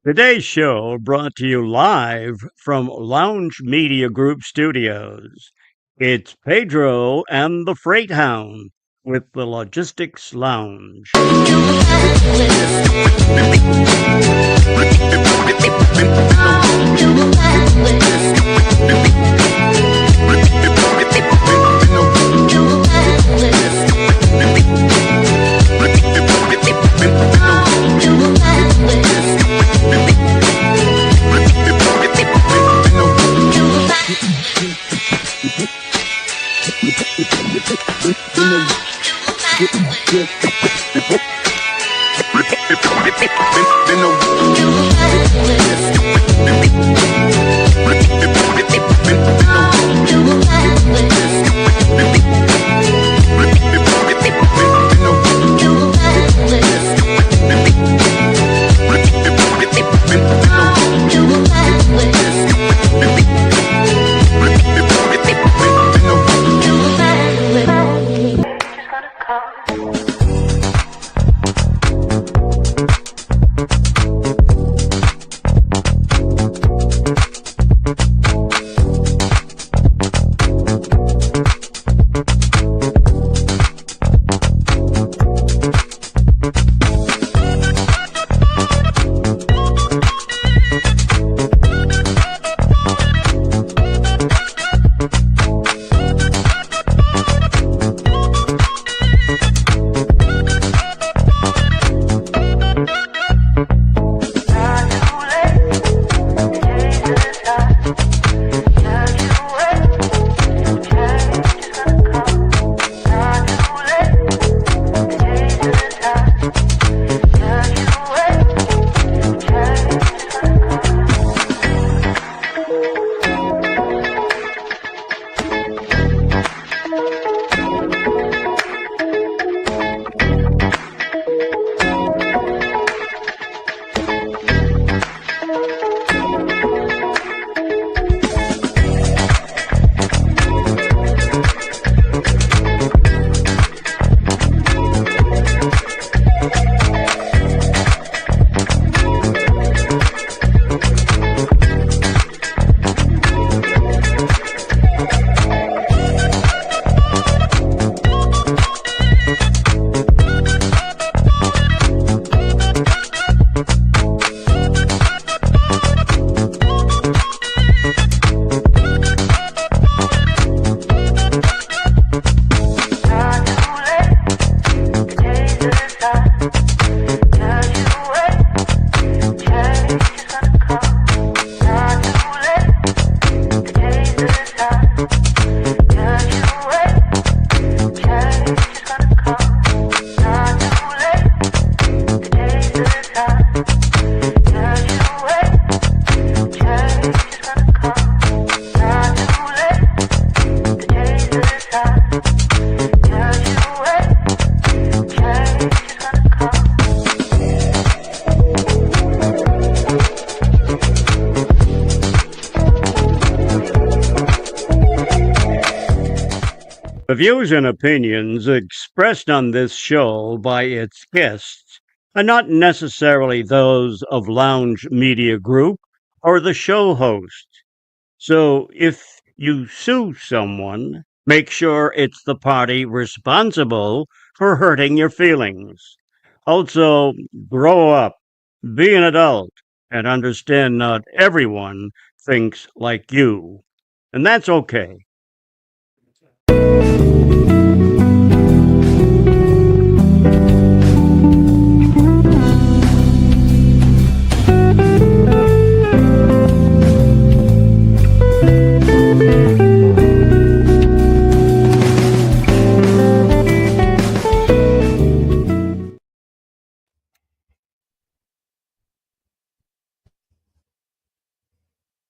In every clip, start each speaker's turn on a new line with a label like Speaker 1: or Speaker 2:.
Speaker 1: Today's show brought to you live from Lounge Media Group Studios. It's Pedro and the Freight Hound with the Logistics Lounge. The views and opinions expressed on this show by its guests are not necessarily those of Lounge Media Group or the show host. So if you sue someone, make sure it's the party responsible for hurting your feelings. Also, grow up, be an adult, and understand not everyone thinks like you. And that's okay.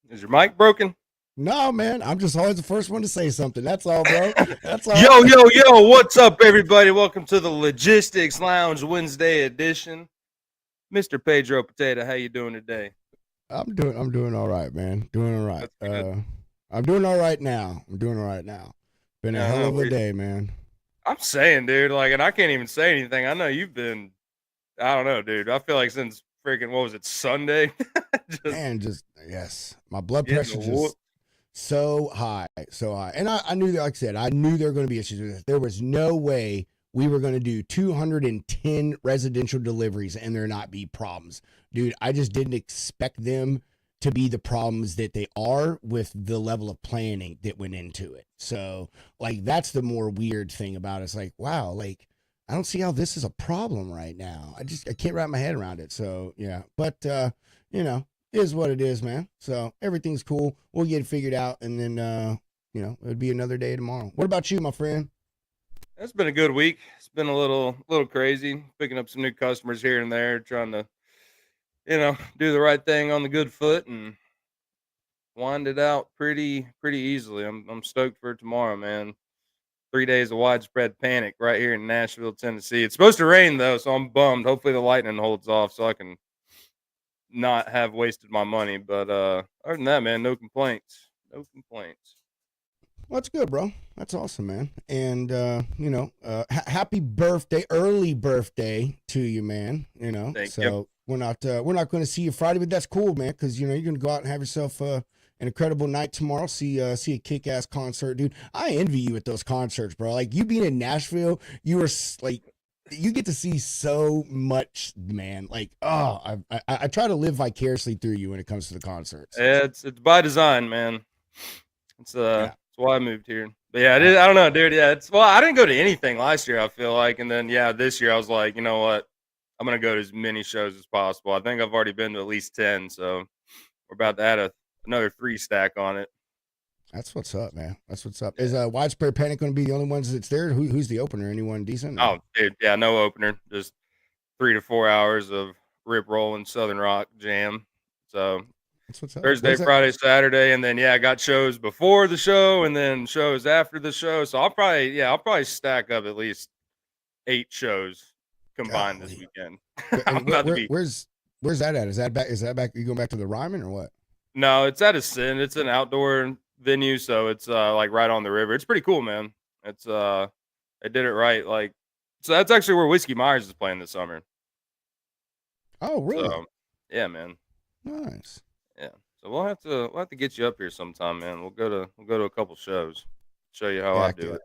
Speaker 2: Is your mic broken?
Speaker 3: No, man. I'm just always the first one to say something. That's all, bro. That's all.
Speaker 2: Yo, what's up, everybody? Welcome to the Logistics Lounge Wednesday edition. Mr. Pedro Potato, how you doing today?
Speaker 3: I'm doing all right, man. Doing all right. I'm doing all right now. Been a hell of a day, man.
Speaker 2: I'm saying, dude, and I can't even say anything. I know you've been, I don't know, dude. I feel like since freaking, what was it, Sunday?
Speaker 3: Yes, my blood pressure just so high. And I knew that, like I said, I knew there were going to be issues with this. There was no way we were going to do 210 residential deliveries and there not be problems. Dude, I just didn't expect them to be the problems that they are with the level of planning that went into it. So, like, that's the more weird thing about it. It's like, wow, like, I don't see how this is a problem right now. I can't wrap my head around it. So, yeah. But, you know, it is what it is, man. So everything's cool. We'll get it figured out. And then, you know, it'll be another day tomorrow. What about you, my friend?
Speaker 2: It's been a good week. It's been a little crazy, picking up some new customers here and there, trying to, do the right thing on the good foot and wind it out pretty easily. I'm stoked for tomorrow, man. 3 days of widespread panic right here in Nashville, Tennessee. It's supposed to rain though, so I'm bummed. Hopefully the lightning holds off so I can not have wasted my money. But other than that, man, no complaints. No complaints.
Speaker 3: Well, that's good, bro. That's awesome, man. And happy birthday, early birthday to you, man. You know,
Speaker 2: Thank you.
Speaker 3: We're not going to see you Friday, but that's cool, man. Because you're going to go out and have yourself an incredible night tomorrow. See a kick-ass concert, dude. I envy you at those concerts, bro. Like, you being in Nashville, you were like, you get to see so much, man. Like, oh, I try to live vicariously through you when it comes to the concerts.
Speaker 2: Yeah, it's by design, man. It's why I moved here. But yeah, I don't know, dude. Yeah, I didn't go to anything last year, I feel like, and then this year I was like, you know what, I'm gonna go to as many shows as possible. I think I've already been to at least 10, so we're about to add another 3 stack on it.
Speaker 3: That's what's up, man. That's what's up. Is Widespread Panic going to be the only ones that's there? Who's the opener? Anyone decent?
Speaker 2: Oh, dude, yeah, no opener. Just 3 to 4 hours of rip rolling Southern rock jam. So
Speaker 3: that's what's up.
Speaker 2: Thursday, Friday, Saturday, and then I got shows before the show and then shows after the show. So I'll probably stack up at least 8 shows combined this weekend.
Speaker 3: Where's that at? Is that back? You going back to the Ryman or what?
Speaker 2: No, it's at a Sin. It's an outdoor venue, so it's like right on the river. It's pretty cool, man. It's they did it right. Like, so that's actually where Whiskey Myers is playing this summer.
Speaker 3: Oh, really?
Speaker 2: So, yeah, man.
Speaker 3: Nice.
Speaker 2: Yeah. So we'll have to get you up here sometime, man. We'll go to a couple shows. Show you how I do it.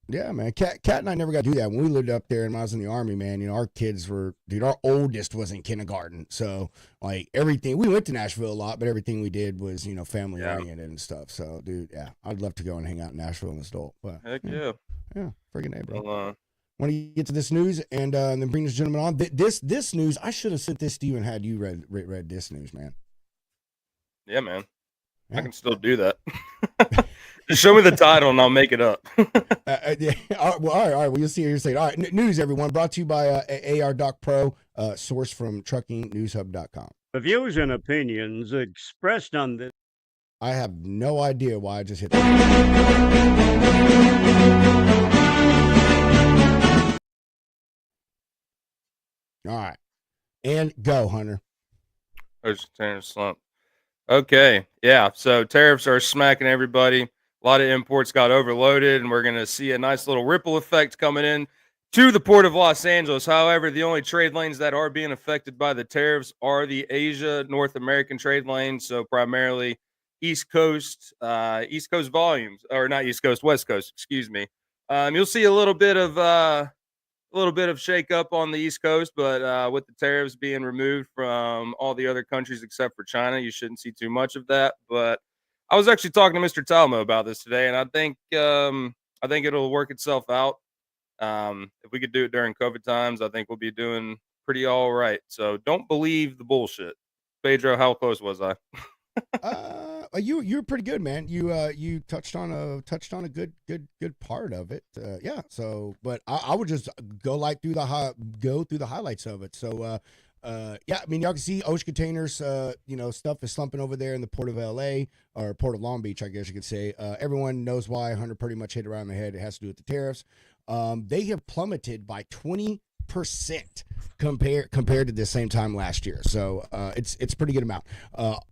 Speaker 3: Yeah, man. Kat and I never got to do that. When we lived up there and I was in the Army, man, you know, our kids were, dude, our oldest was in kindergarten. So, like, everything, we went to Nashville a lot, but everything we did was, you know, family oriented and stuff. So, dude, yeah, I'd love to go and hang out in Nashville as adult. But,
Speaker 2: heck yeah.
Speaker 3: Yeah, friggin' A, bro.
Speaker 2: Well,
Speaker 3: want to get to this news and then bring this gentleman on. This news, I should have sent this to you and had you read this news, man.
Speaker 2: Yeah, man. Yeah. I can still do that. Just show me the title and I'll make it up.
Speaker 3: Yeah. All right. Well, you'll see here saying. All right. News, everyone. Brought to you by AR Doc Pro, source from truckingnewshub.com.
Speaker 1: The views and opinions expressed on this.
Speaker 3: I have no idea why I just hit that. All right. And go, Hunter.
Speaker 2: There's a tariff slump. Okay. Yeah. So tariffs are smacking everybody. A lot of imports got overloaded, and we're going to see a nice little ripple effect coming in to the port of Los Angeles. However, the only trade lanes that are being affected by the tariffs are the Asia, North American trade lanes. So primarily East Coast volumes, or not East Coast, West Coast, excuse me. You'll see a little bit of shake up on the East Coast, but with the tariffs being removed from all the other countries except for China, you shouldn't see too much of that. But I was actually talking to Mr. Talma about this today, and I think it'll work itself out. If we could do it during COVID times, I think we'll be doing pretty all right. So don't believe the bullshit. Pedro, how close was I?
Speaker 3: You were pretty good, man. You touched on a good part of it. Yeah. So, but I would just go through the highlights of it. So, yeah, I mean, y'all can see ocean containers, stuff is slumping over there in the port of LA or port of Long Beach, I guess you could say. Everyone knows why. Hunter pretty much hit around the head. It has to do with the tariffs. They have plummeted by 20% compared to the same time last year. So it's pretty good amount.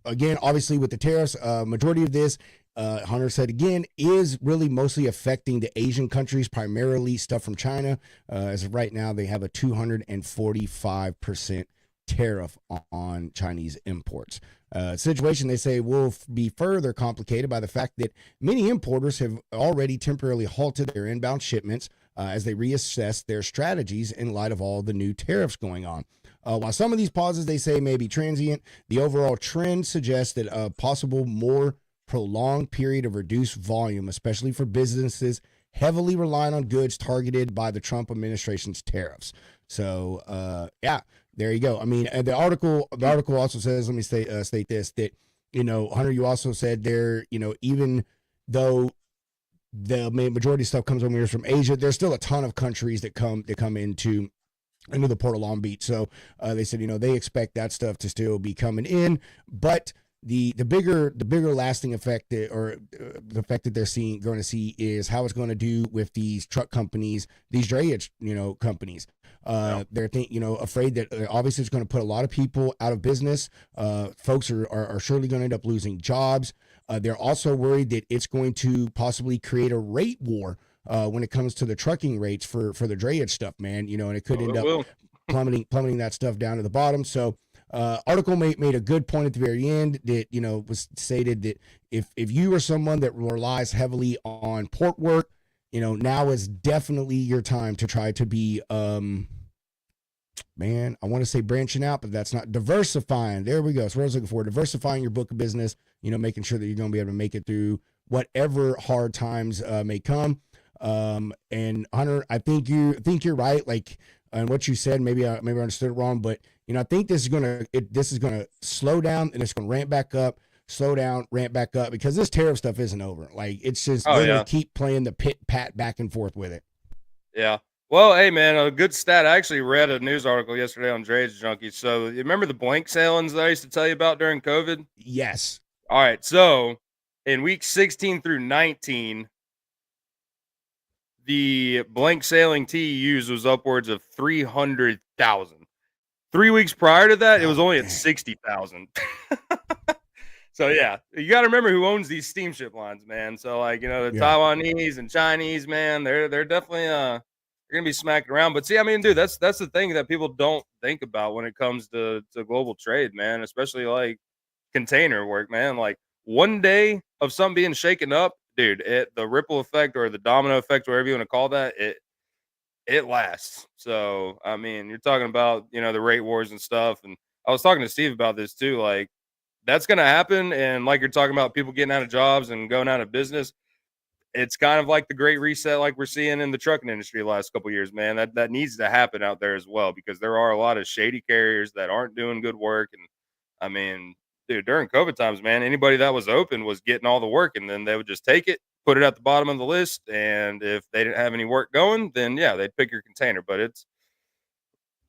Speaker 3: Again, obviously with the tariffs, majority of this, Hunter said again, is really mostly affecting the Asian countries, primarily stuff from China. As of right now, they have a 245% tariff on Chinese imports. Situation, they say, will be further complicated by the fact that many importers have already temporarily halted their inbound shipments as they reassess their strategies in light of all the new tariffs going on. While some of these pauses, they say, may be transient, the overall trend suggests that a possible more prolonged period of reduced volume, especially for businesses heavily relying on goods targeted by the Trump administration's tariffs. So, yeah, there you go. I mean, the article also says, let me state this, that, Hunter, you also said there, even though the majority of stuff comes over here from Asia, there's still a ton of countries that come into the Port of Long Beach. So they said, they expect that stuff to still be coming in, but the bigger lasting effect the effect that they're going to see is how it's going to do with these truck companies, these drayage, companies. They're afraid that obviously it's going to put a lot of people out of business. Folks are surely going to end up losing jobs. They're also worried that it's going to possibly create a rate war when it comes to the trucking rates for the drayage stuff, man. And it could end up plummeting that stuff down to the bottom. So article made a good point at the very end that, was stated that if you are someone that relies heavily on port work, now is definitely your time to try to be, man, I want to say branching out, but that's not diversifying. There we go. That's what I was looking for. Diversifying your book of business, making sure that you're going to be able to make it through whatever hard times may come. And Hunter, I think you're right. Like, and what you said, maybe I understood it wrong, but I think this is gonna slow down and it's gonna ramp back up, slow down, ramp back up, because this tariff stuff isn't over. Like, it's just they're gonna keep playing the pit pat back and forth with it.
Speaker 2: Yeah. Well, hey man, a good stat. I actually read a news article yesterday on Drayage Junkie. So you remember the blank sailings that I used to tell you about during COVID?
Speaker 3: Yes.
Speaker 2: All right. So in weeks 16 through 19, the blank sailing TEUs was upwards of 300,000. 3 weeks prior to that, it was only at 60,000. So yeah, you got to remember who owns these steamship lines, man. So like, the Taiwanese and Chinese, man, they're definitely they're gonna be smacking around. But see, I mean, dude, that's the thing that people don't think about when it comes to global trade, man. Especially like container work, man. Like one day of something being shaken up, dude, the ripple effect or the domino effect, whatever you want to call that, it lasts. So, I mean, you're talking about, the rate wars and stuff. And I was talking to Steve about this too. Like, that's going to happen. And like you're talking about people getting out of jobs and going out of business, it's kind of like the great reset, like we're seeing in the trucking industry the last couple of years, man. That needs to happen out there as well, because there are a lot of shady carriers that aren't doing good work. And I mean, dude, during COVID times, man, anybody that was open was getting all the work, and then they would just take it, put it at the bottom of the list, and if they didn't have any work going, then yeah, they'd pick your container. But it's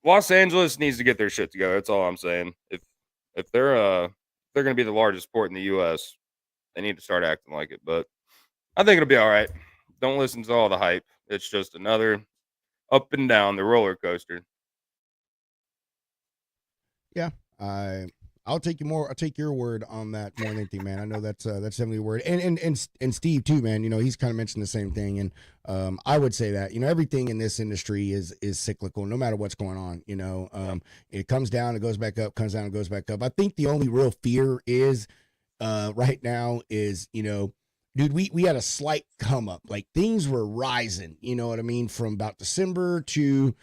Speaker 2: Los Angeles needs to get their shit together. That's all I'm saying. If they're going to be the largest port in the U.S., they need to start acting like it. But I think it'll be all right. Don't listen to all the hype. It's just another up and down the roller coaster.
Speaker 3: Yeah, I'll take your word on that more than anything, man. I know that's definitely a word. And Steve too, man. He's kind of mentioned the same thing. And I would say that, everything in this industry is cyclical, no matter what's going on. It comes down, it goes back up, comes down, it goes back up. I think the only real fear is right now is, dude, we had a slight come up. Like, things were rising, you know what I mean, from about December to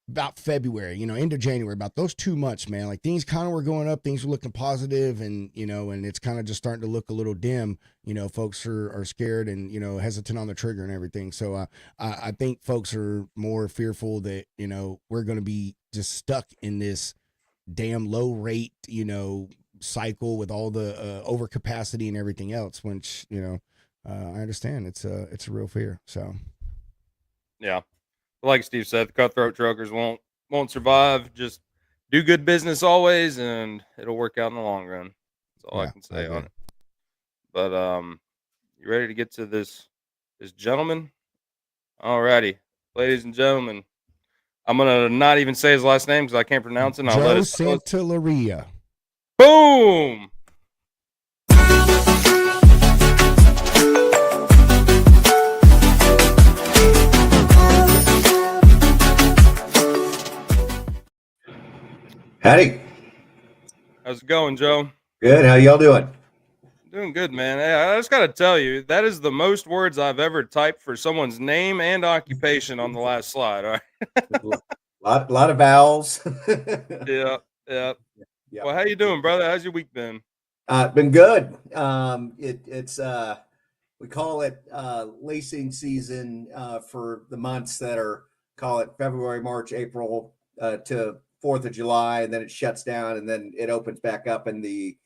Speaker 3: about February, end of January, about those 2 months, man. Like, things kind of were going up, things were looking positive, and and it's kind of just starting to look a little dim. Folks are scared and hesitant on the trigger and everything. So I think folks are more fearful that we're going to be just stuck in this damn low rate cycle with all the overcapacity and everything else, which I understand it's a real fear. So
Speaker 2: yeah. Like Steve said, the cutthroat truckers won't survive. Just do good business always, and it'll work out in the long run. That's all I can say on it. But you ready to get to this gentleman? Alrighty, ladies and gentlemen, I'm gonna not even say his last name because I can't pronounce it. I'll let it
Speaker 3: Santalaria.
Speaker 2: Boom.
Speaker 4: Howdy.
Speaker 2: How's it going, Joe?
Speaker 4: Good. How y'all doing?
Speaker 2: Doing good, man. Hey, I just got to tell you, that is the most words I've ever typed for someone's name and occupation on the last slide. All right.
Speaker 4: Lot of vowels.
Speaker 2: Yeah, yeah.
Speaker 4: Yeah.
Speaker 2: Well, how you doing, brother? How's your week been?
Speaker 4: Been good. It's we call it leasing season for the months that are, call it February, March, April to 4th of July, and then it shuts down and then it opens back up in the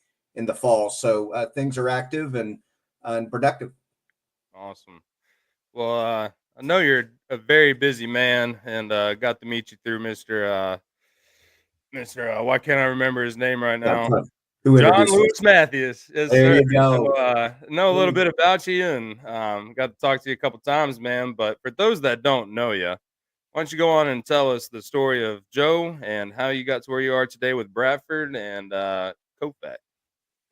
Speaker 4: fall. So things are active and productive.
Speaker 2: Awesome. Well, I know you're a very busy man, and got to meet you through Mister. Why can't I remember his name right
Speaker 4: That's
Speaker 2: now?
Speaker 4: who
Speaker 2: John
Speaker 4: introduced
Speaker 2: Lewis
Speaker 4: us.
Speaker 2: Matthews, yes,
Speaker 4: There
Speaker 2: sir.
Speaker 4: you
Speaker 2: So,
Speaker 4: go.
Speaker 2: know a little bit about you, and got to talk to you a couple times, man. But for those that don't know you, why don't you go on and tell us the story of Joe and how you got to where you are today with Bradford and Kofax?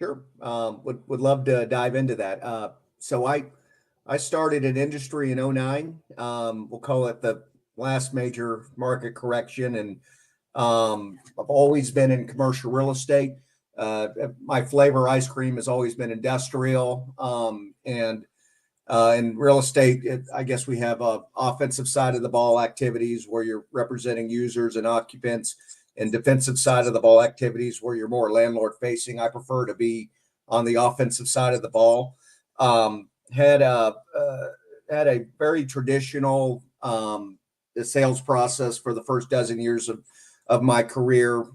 Speaker 4: Sure. Would love to dive into that. So I started in industry in '09. We'll call it the last major market correction. And I've always been in commercial real estate. My flavor ice cream has always been industrial. And in real estate, I guess we have a offensive side of the ball activities where you're representing users and occupants, and defensive side of the ball activities where you're more landlord facing. I prefer to be on the offensive side of the ball. Had a very traditional sales process for the first dozen years of my career.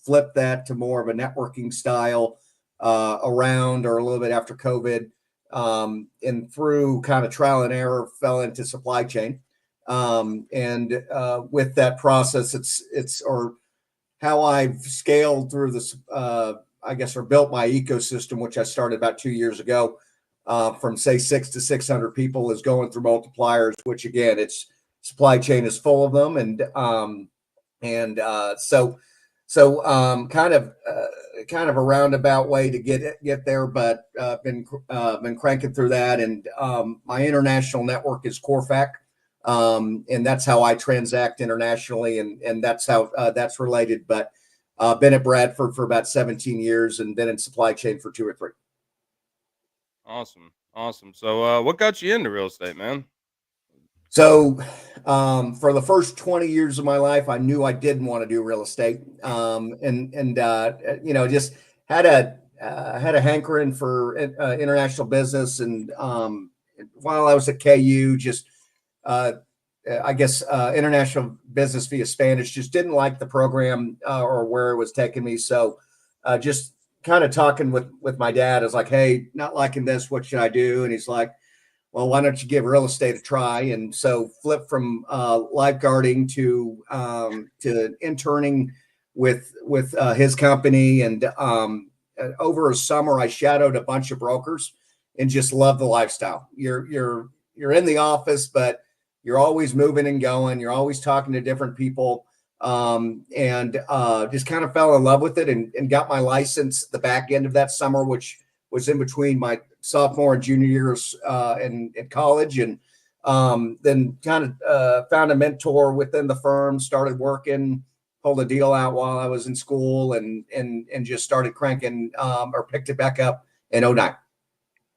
Speaker 4: Flipped that to more of a networking style around or a little bit after COVID, and through kind of trial and error fell into supply chain. And with that process, it's or how I've scaled through this, I guess, or built my ecosystem, which I started about 2 years ago, from say 6 to 600 people, is going through multipliers, which again, it's supply chain is full of them. And kind of a roundabout way to get there, but been cranking through that. And my international network is Corfac, and that's how I transact internationally, and that's how that's related. But been at Bradford for about 17 years, and been in supply chain for 2 or 3.
Speaker 2: Awesome, awesome. So, what got you into real estate, man?
Speaker 4: So, for the first 20 years of my life, I knew I didn't want to do real estate, just had a hankering for international business. And while I was at KU, just I guess international business via Spanish, just didn't like the program or where it was taking me. So, just kind of talking with my dad, I was like, "Hey, not liking this. What should I do?" And he's like, "Well, why don't you give real estate a try?" And so flipped from lifeguarding to interning with his company. And over a summer, I shadowed a bunch of brokers and just loved the lifestyle. You're in the office, but you're always moving and going. You're always talking to different people, and just kind of fell in love with it, and got my license the back end of that summer, which was in between my sophomore and junior years in college. And then kind of found a mentor within the firm, started working, pulled a deal out while I was in school, and just started cranking, or picked it back up in '09.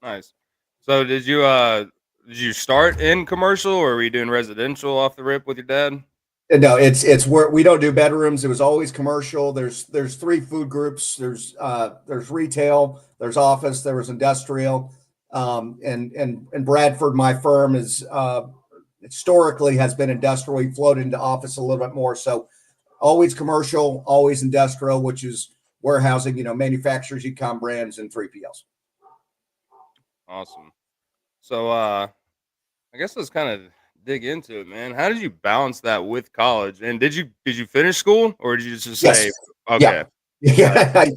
Speaker 2: Nice. So, did you start in commercial, or were you doing residential off the rip with your dad?
Speaker 4: No, it's where we don't do bedrooms. It was always commercial. There's 3 food groups. There's retail, there's office, there was industrial. And Bradford, my firm, is historically has been industrial. We floated into office a little bit more. So always commercial, always industrial, which is warehousing, manufacturers, e-com brands, and 3PLs.
Speaker 2: Awesome. So, I guess let's kind of dig into it, man. How did you balance that with college? And did you finish school, or did you just say,
Speaker 4: Yes.
Speaker 2: okay,
Speaker 4: Yeah. Yeah.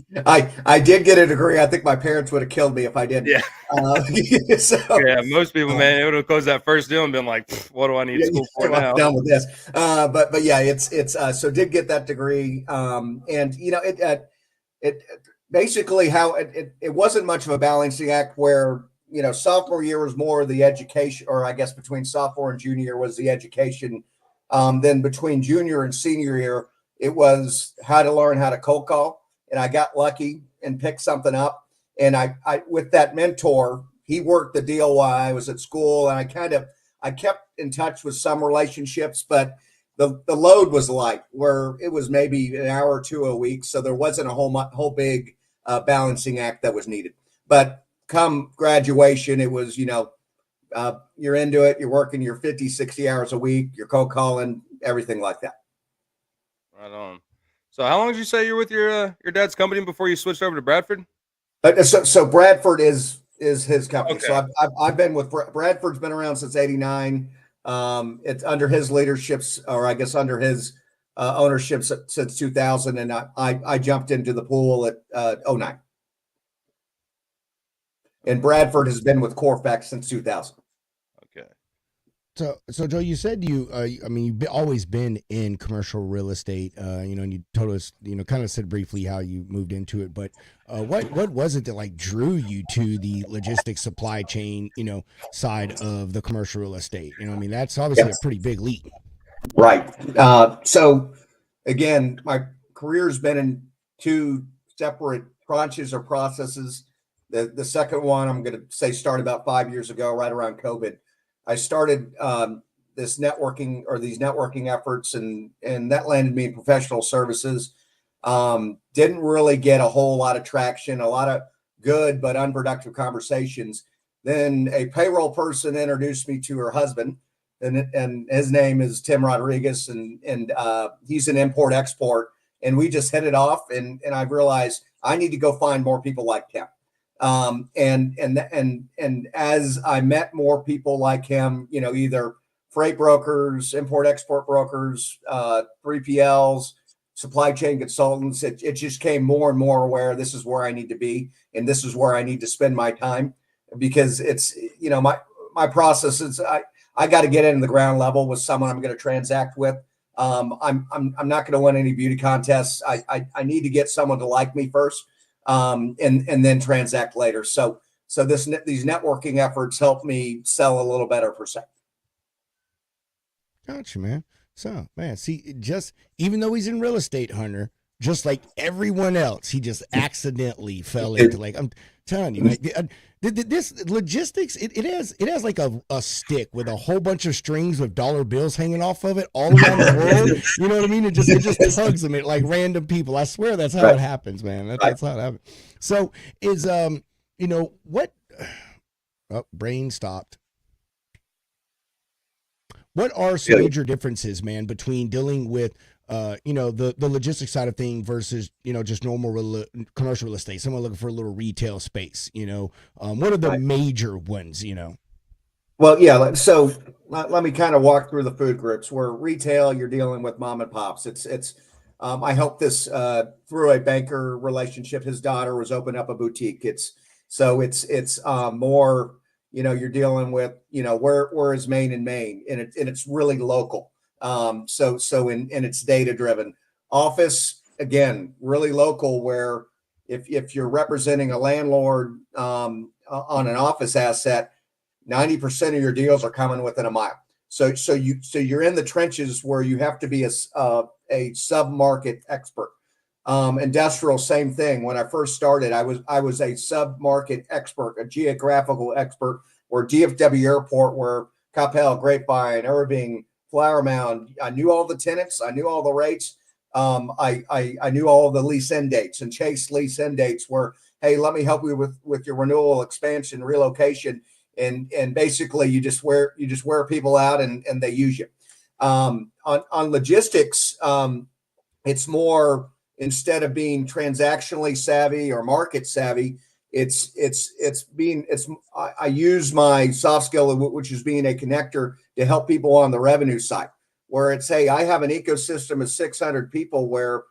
Speaker 4: I did get a degree. I think my parents would have killed me if I didn't.
Speaker 2: yeah,
Speaker 4: So
Speaker 2: yeah? Most people, man, it would have closed that first deal and been like, "What do I need
Speaker 4: yeah,
Speaker 2: school for
Speaker 4: I'm
Speaker 2: now?"
Speaker 4: done with this. But yeah, it's so did get that degree. And it basically how it wasn't much of a balancing act where, sophomore year was more of the education, or I guess between sophomore and junior year was the education. Then between junior and senior year, It was how to learn how to cold call. And I got lucky and picked something up. And I with that mentor, he worked the deal while I was at school. And I kept in touch with some relationships, but the load was light, where it was maybe an hour or two a week. So there wasn't a whole big balancing act that was needed. But come graduation, it was, you're into it, you're working your 50, 60 hours a week, you're cold calling, everything like that.
Speaker 2: Right on. So how long did you say you were with your dad's company before you switched over to Bradford?
Speaker 4: So Bradford is his company.
Speaker 2: Okay.
Speaker 4: So I've been with Bradford's been around since '89. It's under his leaderships, or I guess under his ownership since 2000, and I jumped into the pool at 09. And Bradford has been with Corfax since 2000.
Speaker 2: Okay.
Speaker 3: So Joe, you said you've always been in commercial real estate, and you told us, kind of said briefly how you moved into it, but what was it that like drew you to the logistics supply chain, side of the commercial real estate? That's obviously a pretty big leap.
Speaker 4: Right. So again, my career's been in two separate tranches or processes. The second one, I'm going to say, started about 5 years ago, right around COVID. I started these networking efforts, and that landed me in professional services. Didn't really get a whole lot of traction, a lot of good but unproductive conversations. Then a payroll person introduced me to her husband, and his name is Tim Rodriguez, and he's an import export, and we just hit it off, and I realized I need to go find more people like Tim. And as I met more people like him, either freight brokers, import export brokers, 3PLs, supply chain consultants, it just came more and more aware this is where I need to be, and this is where I need to spend my time, because it's, my process is I got to get into the ground level with someone I'm going to transact with. I'm not going to win any beauty contests. I need to get someone to like me first. And then transact later. So these networking efforts help me sell a little better per se.
Speaker 3: Gotcha, man. So, man, see, just even though he's in real estate, Hunter, just like everyone else, he just accidentally fell into, like, I'm telling you, man, this logistics, it has like a stick with a whole bunch of strings with dollar bills hanging off of it all around the world. You know what I mean? It just tugs them at like random people. I swear that's how it happens, man. That's how it happens. So is what? Oh, brain stopped. What are some major differences, man, between dealing with the logistics side of things versus, just normal commercial real estate, someone looking for a little retail space, what are the major ones,
Speaker 4: Well, yeah. So let me kind of walk through the food groups. Where retail, you're dealing with mom and pops. I helped this through a banker relationship. His daughter was opening up a boutique. It's more, you're dealing with, where is Maine and Maine, and it's really local. And it's data driven. Office, again, really local, where if you're representing a landlord on an office asset, 90% of your deals are coming within a mile. So you're in the trenches where you have to be a sub-market expert. Industrial, same thing. When I first started, I was a sub-market expert, a geographical expert, where DFW Airport, where Coppell, Grapevine, Irving, Flower Mound, I knew all the tenants, I knew all the rates. I knew all the lease end dates, and Chase lease end dates were, hey, let me help you with your renewal, expansion, relocation. And basically you just wear people out and they use you. On logistics, it's more, instead of being transactionally savvy or market savvy, I use my soft skill, which is being a connector, to help people on the revenue side, where it's, hey, I have an ecosystem of 600 people where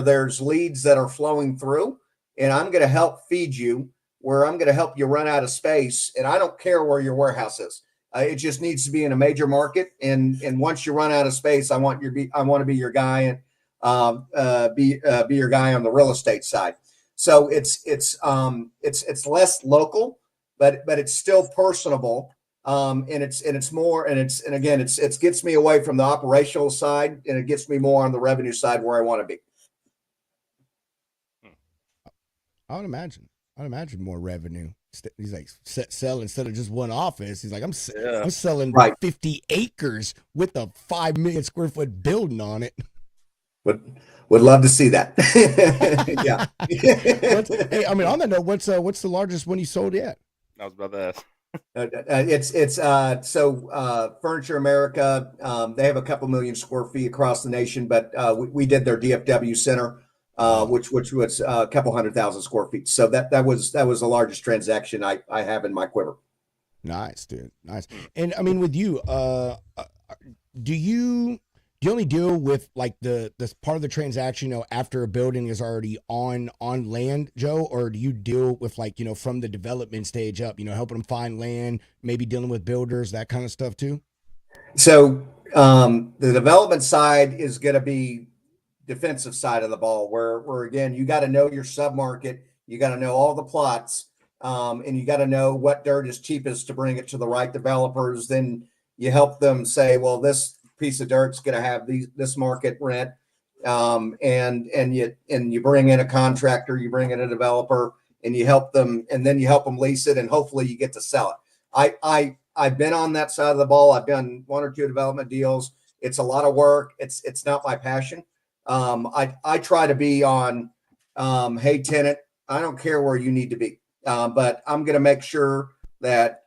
Speaker 4: there's leads that are flowing through, and I'm going to help feed you, where I'm going to help you run out of space. And I don't care where your warehouse is. It just needs to be in a major market. And once you run out of space, I want to be your guy, and be your guy on the real estate side. So it's less local, but it's still personable. And it's more, and again, it gets me away from the operational side, and it gets me more on the revenue side where I want to be.
Speaker 3: I would imagine. I'd imagine more revenue. He's like sell instead of just one office. He's like, I'm selling
Speaker 4: Right.
Speaker 3: 50 acres with a 5 million square foot building on it.
Speaker 4: Would love to see that. Yeah.
Speaker 3: Hey, I mean, on that note, what's the largest one you sold yet?
Speaker 2: I was about to ask.
Speaker 4: It's Furniture America. They have a couple million square feet across the nation, but we did their DFW center, which was a couple 100,000 square feet. So that was the largest transaction I have in my quiver.
Speaker 3: Nice, dude. Nice. And I mean, with you, do you only deal with like this part of the transaction, after a building is already on land, Joe, or do you deal with like, from the development stage up, helping them find land, maybe dealing with builders, that kind of stuff too?
Speaker 4: So the development side is going to be defensive side of the ball, where again, you got to know your submarket, you got to know all the plots, and you got to know what dirt is cheapest to bring it to the right developers. Then you help them say, well, this piece of dirt's going to have this market rent, and you bring in a contractor, you bring in a developer, and you help them, and then you help them lease it, and hopefully you get to sell it. I've been on that side of the ball. I've done 1 or 2 development deals. It's a lot of work. It's not my passion. I try to be on, hey, tenant, I don't care where you need to be, but I'm going to make sure that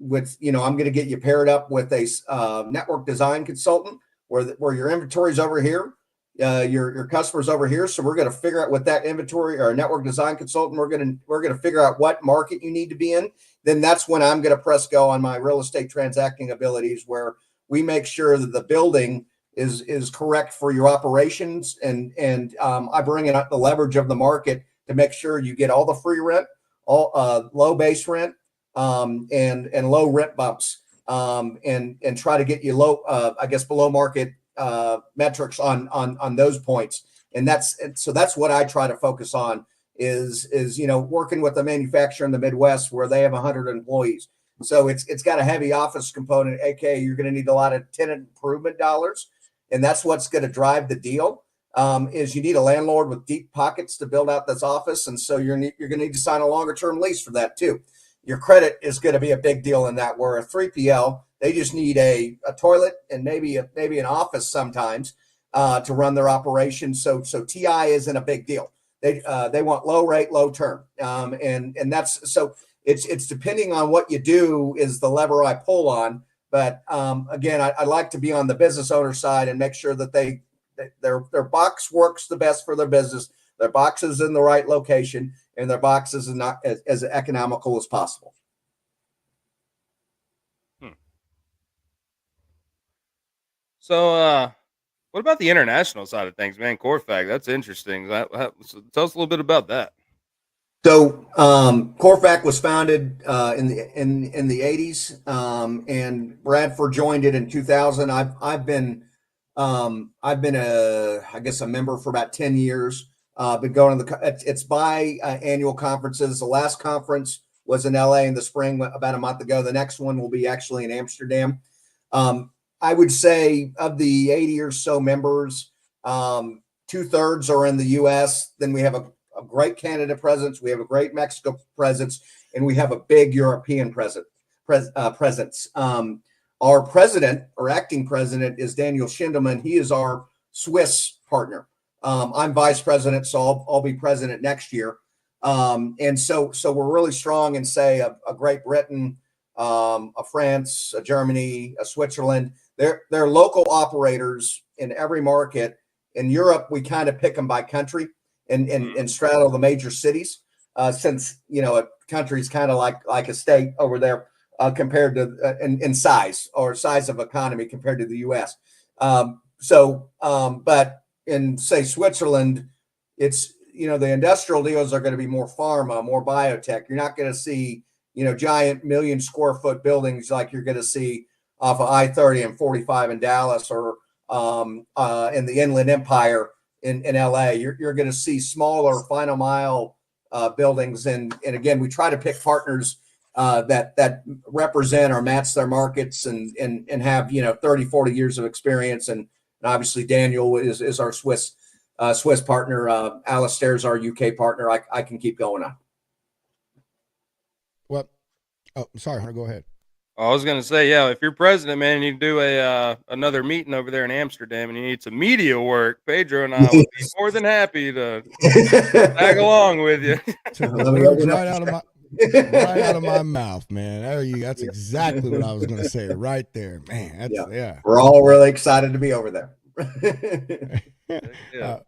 Speaker 4: I'm going to get you paired up with a network design consultant where your inventory's over here, your customer's over here. So we're going to figure out what that inventory, or a network design consultant, we're going to figure out what market you need to be in. Then that's when I'm going to press go on my real estate transacting abilities, where we make sure that the building is correct for your operations. And I bring in the leverage of the market to make sure you get all the free rent, all low base rent, and low rent bumps, and try to get you low, below market metrics on those points. And that's what I try to focus on is working with the manufacturer in the Midwest where they have 100 employees. So it's got a heavy office component, aka you're going to need a lot of tenant improvement dollars, and that's what's going to drive the deal. Is you need a landlord with deep pockets to build out this office, and so you're going to need to sign a longer term lease for that too. Your credit is going to be a big deal in that, where a 3PL, they just need a toilet and maybe an office sometimes to run their operation. So TI isn't a big deal. They want low rate, low term, and that's so. It's depending on what you do is the lever I pull on. But again, I like to be on the business owner side and make sure that their box works the best for their business. Their box is in the right location, and their box is not as economical as possible.
Speaker 2: So, what about the international side of things, man? Corfac, that's interesting. So tell us a little bit about that.
Speaker 4: So Corfac was founded in the 80s, and Bradford joined it in 2000. I've been a member for about 10 years. Been going to it's annual conferences. The last conference was in LA in the spring about a month ago. The next one will be actually in Amsterdam. I would say of the 80 or so members, 2/3 are in the US. Then we have a great Canada presence. We have a great Mexico presence, and we have a big European presence. Our president or acting president is Daniel Schindelman. He is our Swiss partner. I'm vice president, so I'll be president next year. And so we're really strong in, say, a Great Britain, a France, a Germany, a Switzerland. They're local operators in every market. In Europe, we kind of pick them by country and straddle the major cities, since a country's kind of like a state over there, compared to in size or size of economy compared to the U.S. But in, say, Switzerland, it's the industrial deals are going to be more pharma, more biotech. You're not going to see giant 1 million square foot buildings like you're going to see off of I-30 and 45 in Dallas, or in the Inland Empire in LA. You're going to see smaller final mile buildings, and again, we try to pick partners that represent or match their markets and have 30, 40 years of experience. And obviously Daniel is our Swiss partner. Alistair's our UK partner. I can keep going on.
Speaker 3: Well, oh, sorry, Hunter, go ahead.
Speaker 2: I was gonna say, yeah, if you're president, man, and you do another meeting over there in Amsterdam, and you need some media work, Pedro and I would be more than happy to tag along with you.
Speaker 3: Took the words right out of my mouth, man. That's exactly what I was gonna say right there, man. Yeah.
Speaker 4: We're all really excited to be over there.
Speaker 2: Yeah.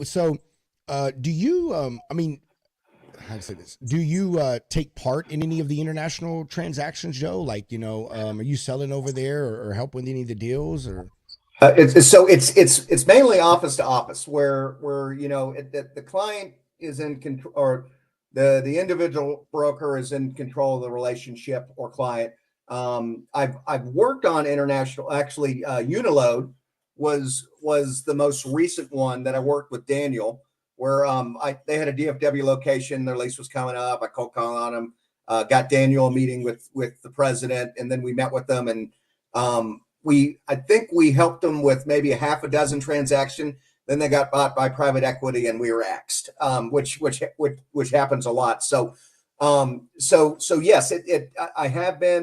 Speaker 3: So, do you? I mean, how to say this? Do you take part in any of the international transactions, Joe? Like, are you selling over there or help with any of the deals? Or
Speaker 4: it's mainly office to office, where the client is in control, or the individual broker is in control of the relationship or client. I've worked on international. Actually, Uniload was the most recent one that I worked with Daniel, where they had a DFW location. Their lease was coming up. I called on them, got Daniel a meeting with the president, and then we met with them, and I think we helped them with maybe a half a dozen transactions. Then they got bought by private equity, and we were axed, which happens a lot. So yes, I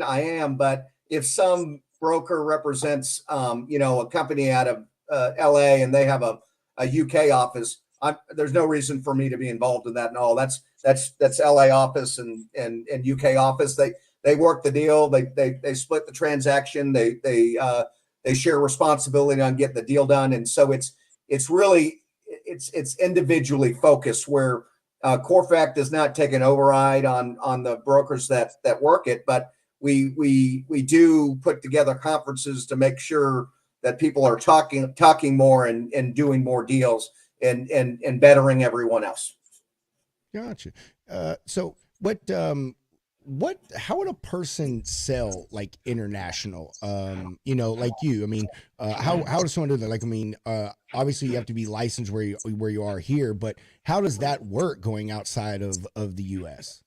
Speaker 4: am. But if some broker represents, a company out of LA and they have a UK office, there's no reason for me to be involved in that and all. That's LA office and UK office. They work the deal. They split the transaction. They share responsibility on getting the deal done. And so it's really individually focused, where Corfac does not take an override on the brokers that work it, but we do put together conferences to make sure that people are talking more and doing more deals and bettering everyone else.
Speaker 3: Gotcha. So how would a person sell like international? Like you, I mean, how does someone do that? Like, I mean, obviously you have to be licensed where you are here, but how does that work going outside of the US?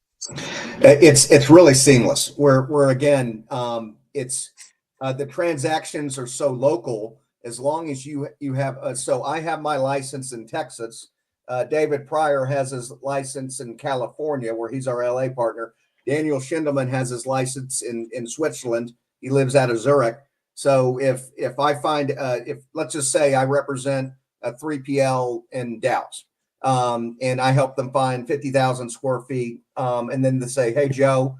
Speaker 4: It's really seamless. Where again, it's the transactions are so local. As long as you have, so I have my license in Texas. David Pryor has his license in California, where he's our LA partner. Daniel Schindelman has his license in Switzerland. He lives out of Zurich. So if I find, if let's just say I represent a 3PL in Dallas, and I help them find 50,000 square feet, and then they say, hey, Joe,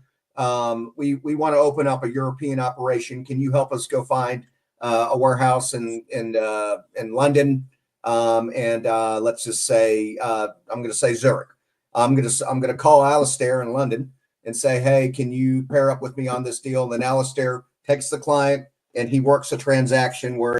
Speaker 4: we want to open up a European operation. Can you help us go find a warehouse in London, and let's just say I'm going to say Zurich. I'm going to call Alistair in London and say, hey, can you pair up with me on this deal? And then Alistair takes the client and he works a transaction where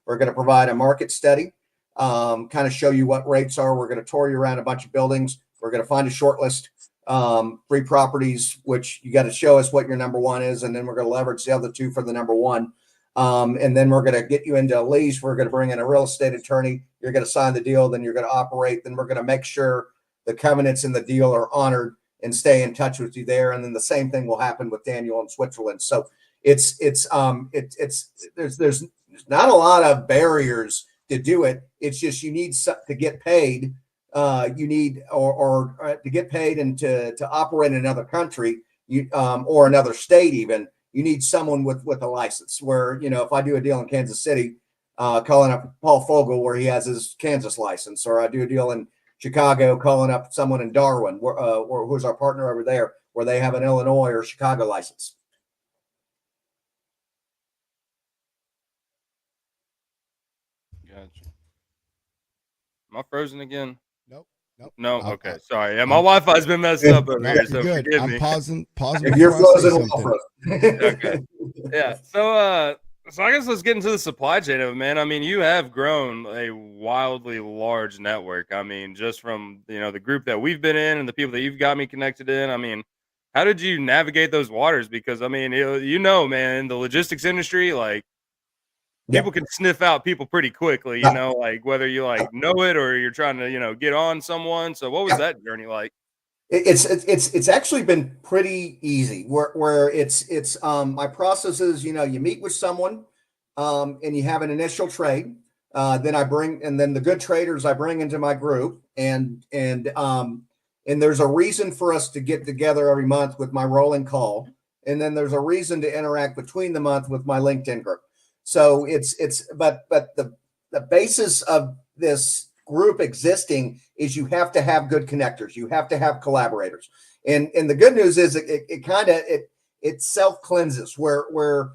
Speaker 4: we're going to provide a market study, kind of show you what rates are. We're going to tour you around a bunch of buildings. We're going to find a short list, 3 properties, which you got to show us what your number one is, and then we're going to leverage the other 2 for the number one. And then we're going to get you into a lease. We're going to bring in a real estate attorney. You're going to sign the deal. Then you're going to operate. Then we're going to make sure the covenants in the deal are honored and stay in touch with you there. And then the same thing will happen with Daniel in Switzerland. So there's not a lot of barriers to do it. It's just you need to get paid. You need or to get paid and to operate in another country, or another state even. You need someone with a license. Where, if I do a deal in Kansas City, calling up Paul Fogel where he has his Kansas license, or I do a deal in Chicago, calling up someone in Darwin, or who's our partner over there, where they have an Illinois or Chicago license.
Speaker 2: Gotcha. Am I frozen again?
Speaker 3: Nope.
Speaker 2: No. Okay. Sorry. Yeah, my Wi-Fi's been messed up over here, so
Speaker 3: good.
Speaker 2: forgive
Speaker 3: I'm
Speaker 2: me.
Speaker 3: pausing.
Speaker 4: If you're frozen,
Speaker 2: Okay. Yeah. So I guess let's get into the supply chain of it, man. I mean, you have grown a wildly large network. I mean, just from the group that we've been in and the people that you've got me connected in. I mean, how did you navigate those waters? Because I mean, man, in the logistics industry, like people can sniff out people pretty quickly. Like whether you know it or you're trying to get on someone. So what was that journey like?
Speaker 4: It's actually been pretty easy where it's my process is, you meet with someone, and you have an initial trade. Then the good traders I bring into my group, and there's a reason for us to get together every month with my rolling call. And then there's a reason to interact between the month with my LinkedIn group. So but the basis of this group existing is you have to have good connectors. You have to have collaborators. And the good news is it self cleanses where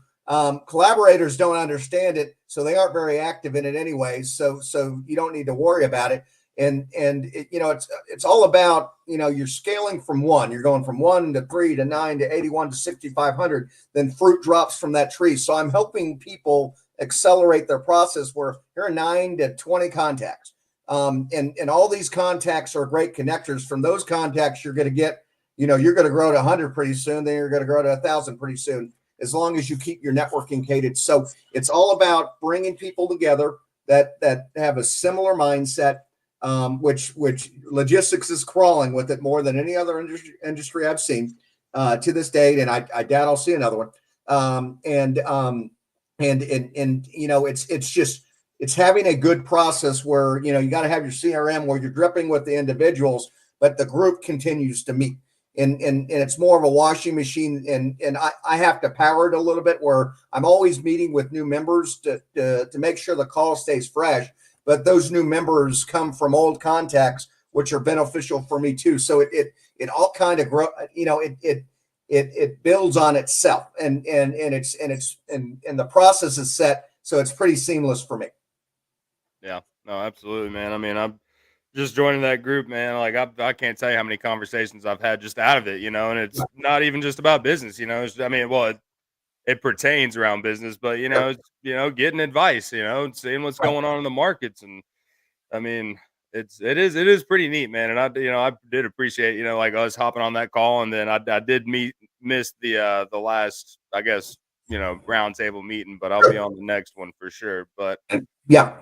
Speaker 4: collaborators don't understand it, so they aren't very active in it anyways. So you don't need to worry about it. And it's all about, you're scaling from one. You're going from 1 to 3 to 9 to 81 to 6,500. Then fruit drops from that tree. So I'm helping people accelerate their process where here are 9 to 20 contacts. And all these contacts are great connectors. From those contacts, you're going to get, you're going to grow to 100 pretty soon. Then you're going to grow to 1,000 pretty soon, as long as you keep your networking cadence. So it's all about bringing people together that have a similar mindset, which logistics is crawling with it more than any other industry I've seen to this date. And I doubt I'll see another one. It's having a good process where, you got to have your CRM where you're dripping with the individuals, but the group continues to meet. And it's more of a washing machine. And I have to power it a little bit where I'm always meeting with new members to make sure the call stays fresh. But those new members come from old contacts, which are beneficial for me too. So it all kind of grow, it builds on itself, and the process is set. So it's pretty seamless for me.
Speaker 2: Yeah, no, absolutely, man. I mean, I'm just joining that group, man. Like I can't tell you how many conversations I've had just out of it, and it's not even just about business, it pertains around business, but it's, getting advice, seeing what's going on in the markets. And I mean, it is pretty neat, man. And I did appreciate, like us hopping on that call. And then I did miss the last, I guess, round table meeting, but I'll be on the next one for sure. But
Speaker 4: yeah,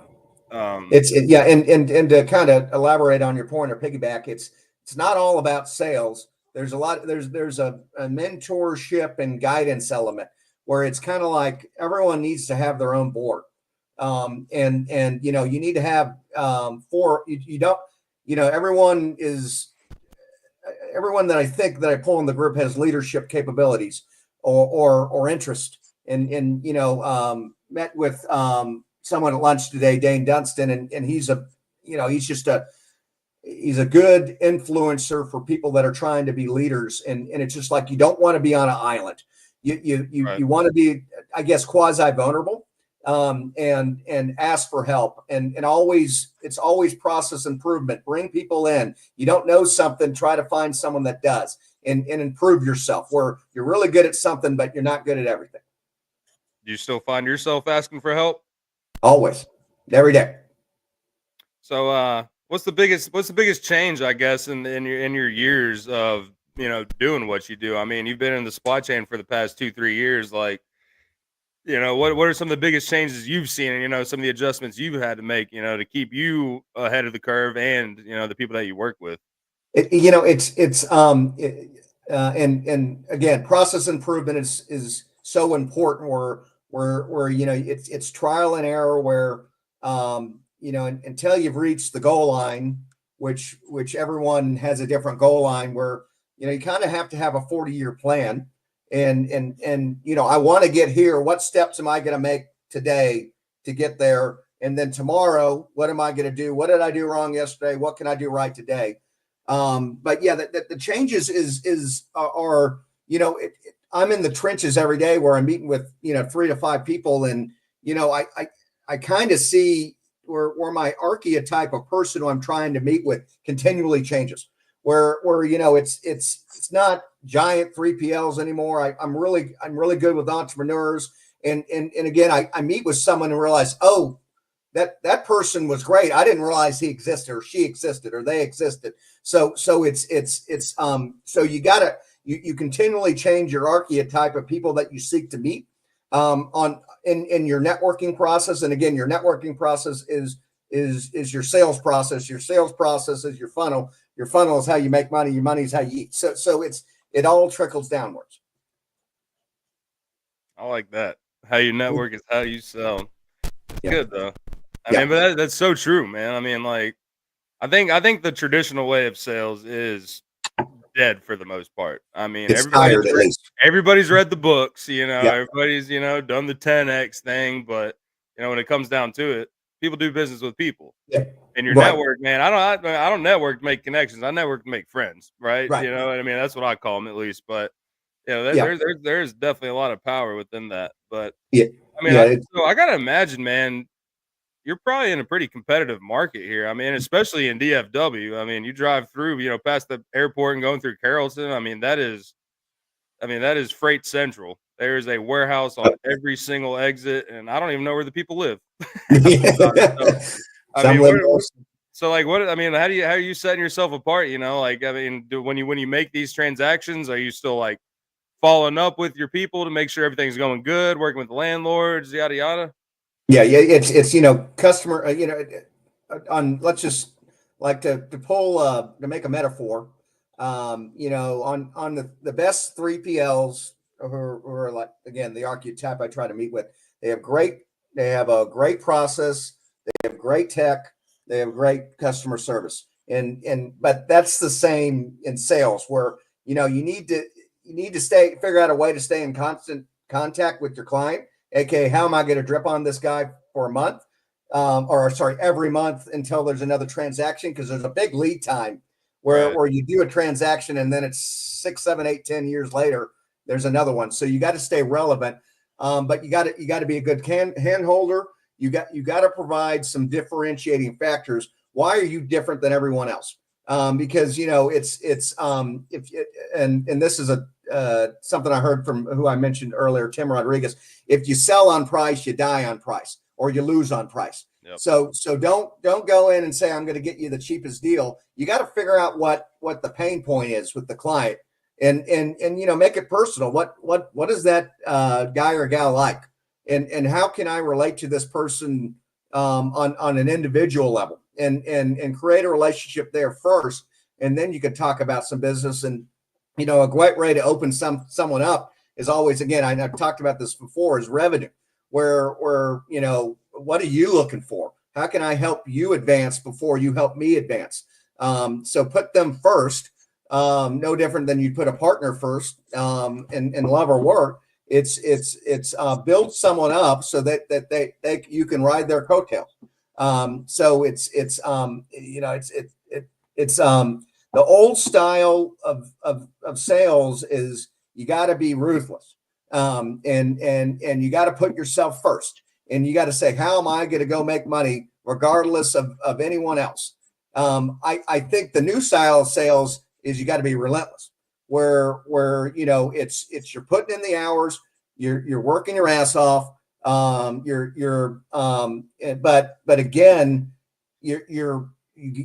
Speaker 4: and to kind of elaborate on your point or piggyback, it's not all about sales. There's a mentorship and guidance element where it's kind of like everyone needs to have their own board. You need to have everyone that I think that I pull in the group has leadership capabilities or interest. Met with someone at lunch today, Dane Dunstan, and he's a good influencer for people that are trying to be leaders. And it's just like, you don't want to be on an island. You want to be, I guess, quasi vulnerable, and ask for help. And it's always process improvement. Bring people in. You don't know something, try to find someone that does, and improve yourself where you're really good at something, but you're not good at everything.
Speaker 2: Do you still find yourself asking for help?
Speaker 4: Always, every day.
Speaker 2: So, what's the biggest change, I guess, in your years of, doing what you do? I mean, you've been in the supply chain for the past 2-3 years. Like, what are some of the biggest changes you've seen, and, some of the adjustments you've had to make, to keep you ahead of the curve and, the people that you work with?
Speaker 4: And again, process improvement is so important where it's trial and error where, until you've reached the goal line, which everyone has a different goal line where, you kind of have to have a 40-year plan. And I want to get here. What steps am I going to make today to get there? And then tomorrow, what am I going to do? What did I do wrong yesterday? What can I do right today? But yeah, the changes are I'm in the trenches every day where I'm meeting with 3 to 5 people, and I kind of see where my archetype of person who I'm trying to meet with continually changes. Where it's not giant 3PLs anymore. I'm really good with entrepreneurs, and again, I meet with someone and realize, oh, that person was great. I didn't realize he existed or she existed or they existed. So so you continually change your archetype of people that you seek to meet in your networking process. And again, your networking process is is your sales process. Your sales process is your funnel. Your funnel is how you make money. Your money is how you eat. So it all trickles downwards.
Speaker 2: I like that. How you network is how you sell.
Speaker 4: Yeah.
Speaker 2: Good though. I
Speaker 4: Yeah.
Speaker 2: mean, but that's so true, man. I mean, like, I think the traditional way of sales is dead for the most part. I mean,
Speaker 4: It's tired at least.
Speaker 2: everybody's read the books,
Speaker 4: Yeah.
Speaker 2: everybody's, done the 10x thing, but when it comes down to it, people do business with people.
Speaker 4: Yeah.
Speaker 2: And your
Speaker 4: Right.
Speaker 2: network, man, I don't network to make connections. I network to make friends, right?
Speaker 4: Right.
Speaker 2: You know what I mean? That's what I call them at least. But
Speaker 4: Yeah.
Speaker 2: there's definitely a lot of power within that. But
Speaker 4: Yeah.
Speaker 2: I mean,
Speaker 4: Yeah.
Speaker 2: so I gotta imagine, man, you're probably in a pretty competitive market here. I mean, especially in DFW. I mean, you drive through, past the airport and going through Carrollton. That is freight central. There is a warehouse on every single exit, and I don't even know where the people live. So, I
Speaker 4: Some
Speaker 2: mean,
Speaker 4: live
Speaker 2: so like, how are you setting yourself apart? Like, I mean, when you make these transactions, are you still like following up with your people to make sure everything's going good, working with the landlords, yada yada?
Speaker 4: Yeah, it's customer, on, let's just like to pull to make a metaphor, on the best 3PLs who are like, again, the archetype I try to meet with. They have a great process, they have great tech, they have great customer service, but that's the same in sales, where you need to figure out a way to stay in constant contact with your client. AKA, how am I going to drip on this guy for a month, every month until there's another transaction? Because there's a big lead time where you do a transaction and then it's 6, 7, 8, 10 years later, there's another one. So you got to stay relevant, but you got to be a good hand holder. You got to provide some differentiating factors. Why are you different than everyone else? Because and this is something I heard from who I mentioned earlier, Tim Rodriguez. If you sell on price, you die on price, or you lose on price. Yep. So don't go in and say, I'm going to get you the cheapest deal. You got to figure out what the pain point is with the client, and make it personal. What is that guy or gal like, and how can I relate to this person on an individual level, and create a relationship there first, and then you can talk about some business. And a great way to open someone up is always, again, I've talked about this before, is revenue. Where what are you looking for? How can I help you advance before you help me advance? So put them first. No different than you put a partner first, in love or work. It's build someone up so that you can ride their coattail. So the old style of sales is you got to be ruthless, and you got to put yourself first, and you got to say, how am I going to go make money regardless of anyone else? I think the new style of sales is you got to be relentless, where it's you're putting in the hours, you're working your ass off, but again, you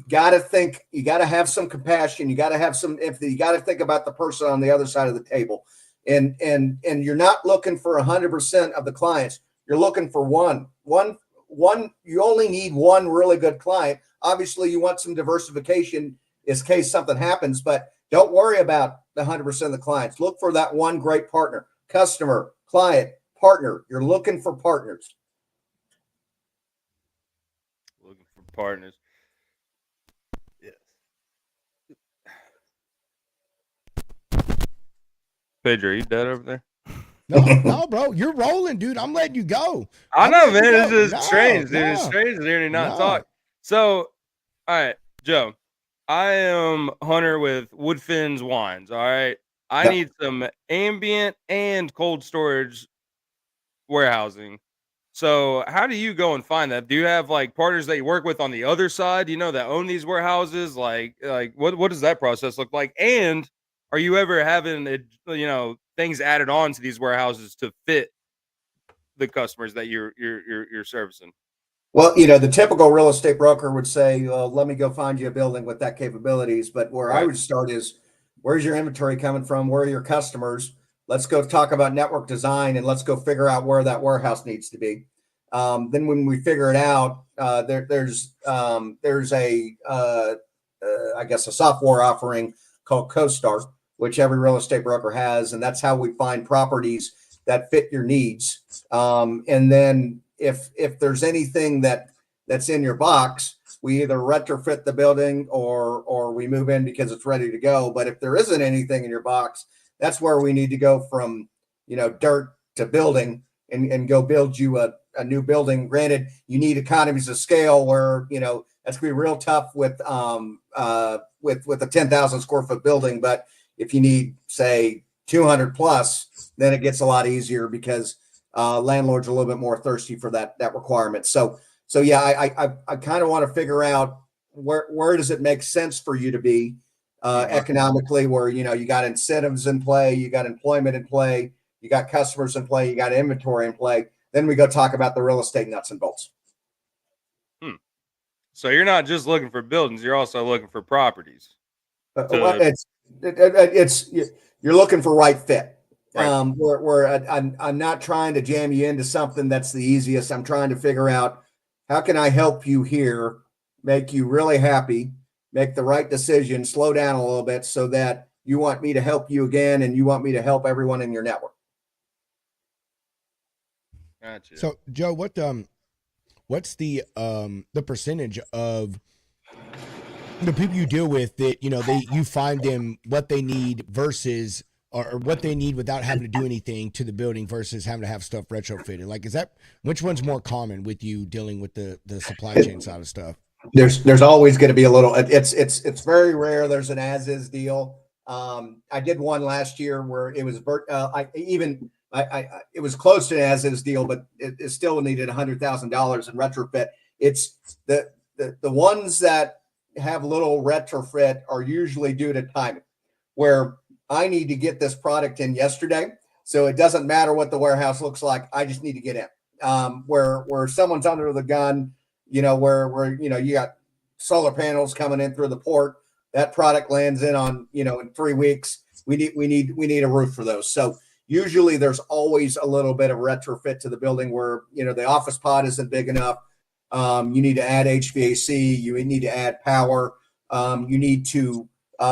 Speaker 4: got to think, you got to have some compassion, you got to have some empathy, you got to think about the person on the other side of the table, and you're not looking for 100% of the clients. You're looking for one. You only need one really good client. Obviously, you want some diversification in case something happens, but don't worry about the 100% of the clients. Look for that one great partner, customer, client, partner. You're looking for partners.
Speaker 2: Looking for partners. Yes. Pedro, are you dead over there?
Speaker 3: No, bro, you're rolling, dude. I'm letting you go.
Speaker 2: I know, man. It's just strange, dude. It's strange to hear you not talk. So, all right, Joe, I am Hunter with Woodfin's Wines. All right, I need some ambient and cold storage warehousing. So, how do you go and find that? Do you have like partners that you work with on the other side, that own these warehouses? Like what does that process look like? And are you ever having things added on to these warehouses to fit the customers that you're servicing?
Speaker 4: Well, the typical real estate broker would say, well, let me go find you a building with that capabilities. But where I would start is, where's your inventory coming from? Where are your customers? Let's go talk about network design, and let's go figure out where that warehouse needs to be. Then when we figure it out, there's a I guess a software offering called CoStar, which every real estate broker has, and that's how we find properties that fit your needs. And then if there's anything that's in your box, we either retrofit the building or we move in because it's ready to go. But if there isn't anything in your box, that's where we need to go from, dirt to building and go build you a new building. Granted, you need economies of scale where, that's gonna be real tough with a 10,000 square foot building. But if you need, say, 200 plus, then it gets a lot easier because landlords are a little bit more thirsty for that requirement. So yeah, I kind of want to figure out where does it make sense for you to be economically, where you got incentives in play, you got employment in play, you got customers in play, you got inventory in play. Then we go talk about the real estate nuts and bolts.
Speaker 2: So you're not just looking for buildings; you're also looking for properties.
Speaker 4: It's you're looking for right fit.
Speaker 2: Right.
Speaker 4: Where I'm not trying to jam you into something that's the easiest. I'm trying to figure out how can I help you here, make you really happy, make the right decision, slow down a little bit so that you want me to help you again and you want me to help everyone in your network.
Speaker 2: Gotcha.
Speaker 3: So Joe, what's the percentage of the people you deal with that you find them what they need versus or what they need without having to do anything to the building versus having to have stuff retrofitted? Like, which one's more common with you dealing with the supply chain side of stuff?
Speaker 4: There's always going to be a little. It's very rare. There's an as is deal. I did one last year where it was it was close to an as is deal, but it still needed $100,000 in retrofit. It's the ones that have little retrofit are usually due to timing, where I need to get this product in yesterday. So it doesn't matter what the warehouse looks like. I just need to get in. Where someone's under the gun, where you got solar panels coming in through the port, that product lands in on, in 3 weeks. We need a roof for those. So usually there's always a little bit of retrofit to the building where, the office pod isn't big enough. You need to add HVAC. You need to add power. You need to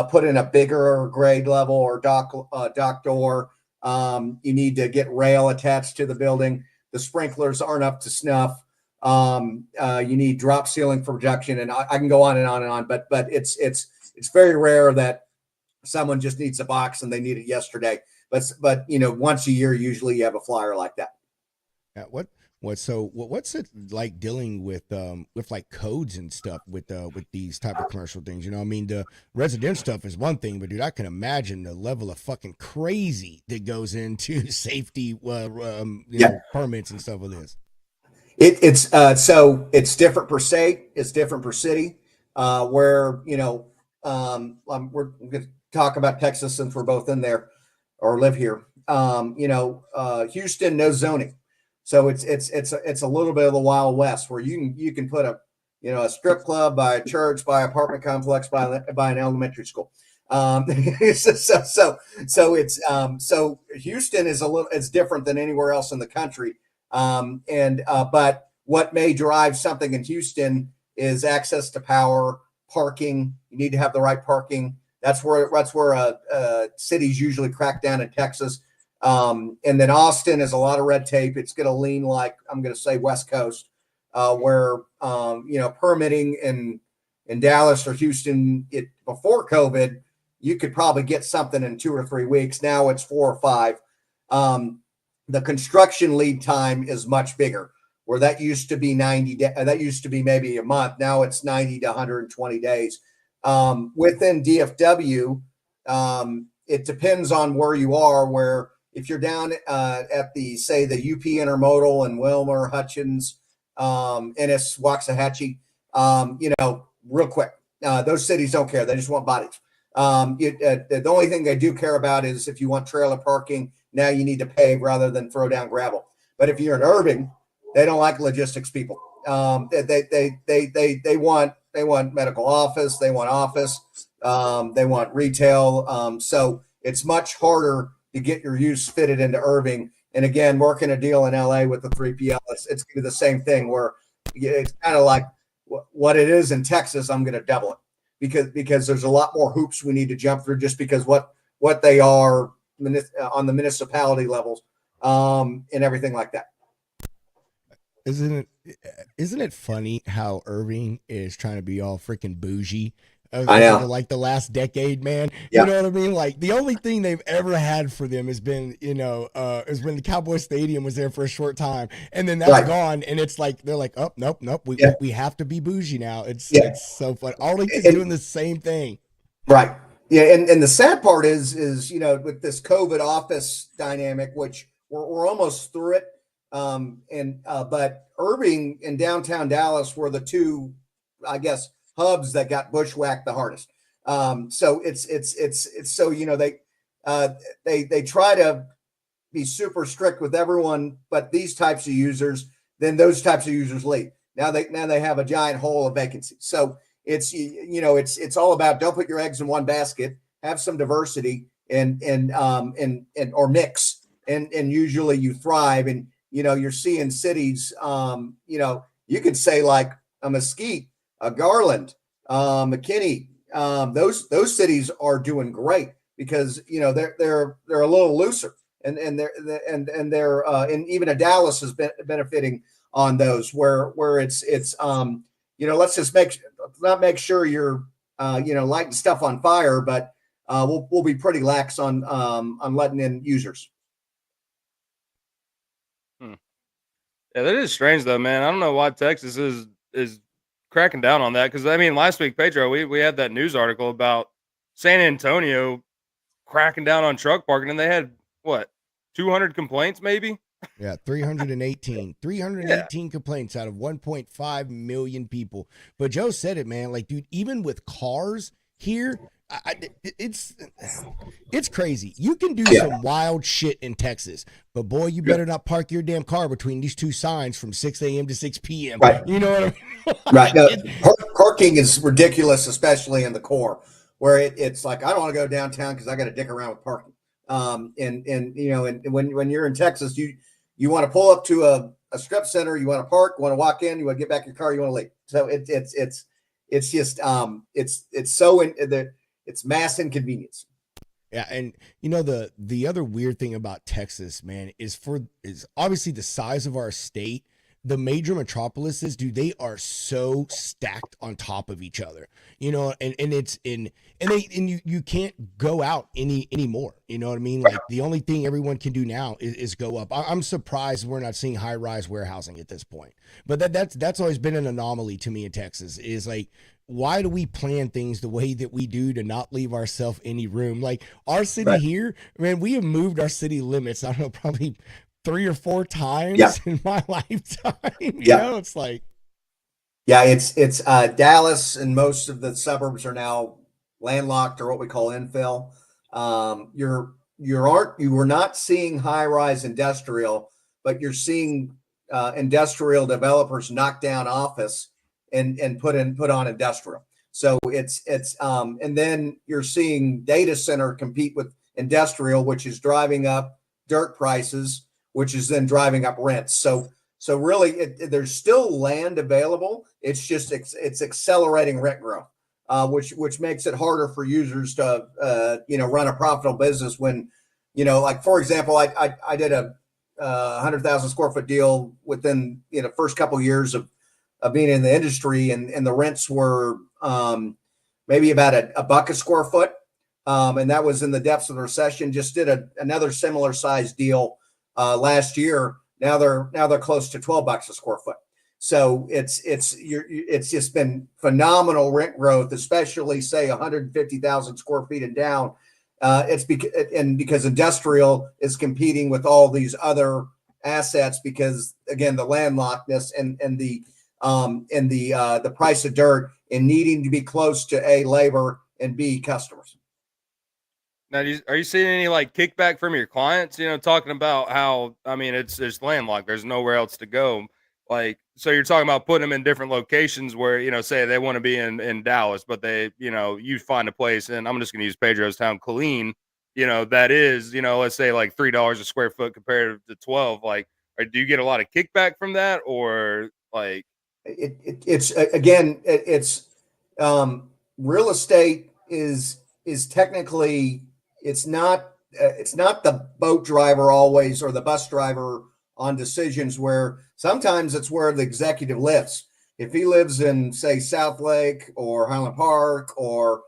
Speaker 4: put in a bigger grade level or dock door. You need to get rail attached to the building. The sprinklers aren't up to snuff. You need drop ceiling for projection, and I can go on and on and on. But it's very rare that someone just needs a box and they need it yesterday. But once a year, usually you have a flyer like that.
Speaker 3: Yeah, what's it like dealing with like codes and stuff with these type of commercial things? The residential stuff is one thing, but dude, I can imagine the level of fucking crazy that goes into safety, permits and stuff with this.
Speaker 4: So it's different per state, it's different per city. Where we're going to talk about Texas since we're both in there or live here. Houston, no zoning. So it's a little bit of the Wild West where you can put a strip club by a church, by apartment complex, by an elementary school. So Houston is it's different than anywhere else in the country. But what may drive something in Houston is access to power, parking. You need to have the right parking. That's where cities usually crack down in Texas. And then Austin is a lot of red tape. It's going to lean like, I'm going to say West Coast, where, permitting in Dallas or Houston, before COVID, you could probably get something in 2 or 3 weeks. Now it's 4 or 5. The construction lead time is much bigger, where that used to be 90 days. That used to be maybe a month. Now it's 90 to 120 days. Within DFW, it depends on where you are, where if you're down at the UP Intermodal in Wilmer, Hutchins, Ennis, Waxahachie, real quick, those cities don't care. They just want bodies. The only thing they do care about is if you want trailer parking, now you need to pave rather than throw down gravel. But if you're in urban, they don't like logistics people. They want medical office, they want office, they want retail. So it's much harder to get your use fitted into Irving And again, working a deal in LA with the 3PL, it's going to be the same thing where it's kind of like what it is in Texas. I'm going to double it because there's a lot more hoops we need to jump through just because what they are on the municipality levels and everything like that.
Speaker 3: Isn't it funny how Irving is trying to be all freaking bougie
Speaker 4: I know.
Speaker 3: over like the last decade, man?
Speaker 4: Yeah.
Speaker 3: You know what I mean? Like the only thing they've ever had for them has been, is when the Cowboy Stadium was there for a short time, and then that's
Speaker 4: Right.
Speaker 3: gone, and it's like they're like, oh nope,
Speaker 4: Yeah.
Speaker 3: we have to be bougie now. It's so fun. Arlington's
Speaker 4: And-
Speaker 3: doing the same thing.
Speaker 4: Right. Yeah, and the sad part is with this COVID office dynamic, which we're almost through it. But Irving and downtown Dallas were the two, I guess, hubs that got bushwhacked the hardest. So it's so they try to be super strict with everyone, but these types of users, then those types of users leave. Now they have a giant hole of vacancy. So it's all about don't put your eggs in one basket, have some diversity and or mix, and usually you thrive. And you're seeing cities, you could say like a Mesquite, a Garland, McKinney, those cities are doing great because they're a little looser, and they're and even a Dallas is benefiting on those where it's let's just not make sure you're lighting stuff on fire, but we'll be pretty lax on letting in users.
Speaker 2: Yeah, that is strange though, man. I don't know why Texas is cracking down on that because I mean, last week, Pedro, we had that news article about San Antonio cracking down on truck parking, and they had what 200 complaints, maybe.
Speaker 3: Yeah, 318 complaints out of 1.5 million people. But Joe said it, man. Like, dude, even with cars here, it's crazy. You can do some wild shit in Texas, but boy, you better not park your damn car between these two signs from 6 a.m. to 6 p.m.
Speaker 4: Right.
Speaker 3: You know what I mean?
Speaker 4: Right. No, parking is ridiculous, especially in the core, where it's like I don't want to go downtown because I got to dick around with parking. And when you're in Texas, you want to pull up to a strip center, you want to park, you want to walk in, you want to get back in your car, you want to leave. So it's just it's mass inconvenience.
Speaker 3: Yeah, and the other weird thing about Texas, man, is obviously the size of our state. The major metropolises, dude, they are so stacked on top of each other, and you can't go out anymore. You know what I mean? Like the only thing everyone can do now is go up. I'm surprised we're not seeing high rise warehousing at this point, but that's always been an anomaly to me in Texas. Is like, why do we plan things the way that we do to not leave ourselves any room? Like our city here, man, we have moved our city limits. I don't know, probably 3 or 4 times in my lifetime. It's like,
Speaker 4: it's Dallas and most of the suburbs are now landlocked or what we call infill. You were not seeing high rise industrial, but you're seeing industrial developers knock down office and put on industrial. So it's and then you're seeing data center compete with industrial, which is driving up dirt prices, which is then driving up rents. So really, there's still land available. It's just it's accelerating rent growth, which makes it harder for users to run a profitable business. When like for example, I did a 100,000 square foot deal within first couple of years of being in the industry, and the rents were maybe about a buck a square foot, and that was in the depths of the recession. Just did another similar size deal last year. Now they're close to $12 a square foot. So it's just been phenomenal rent growth, especially say 150,000 square feet and down. It's because industrial is competing with all these other assets because again the landlockedness and the price of dirt and needing to be close to A, labor, and B, customers.
Speaker 2: Now, are you seeing any like kickback from your clients? Talking about how it's landlocked. There's nowhere else to go. Like, so you're talking about putting them in different locations where say they want to be in Dallas, but they you find a place, and I'm just going to use Pedro's town, Killeen, that is, let's say like $3 a square foot compared to 12, like, do you get a lot of kickback from that, or like
Speaker 4: it's real estate is technically it's not the boat driver always or the bus driver on decisions, where sometimes it's where the executive lives. If he lives in, say, South Lake or Highland Park or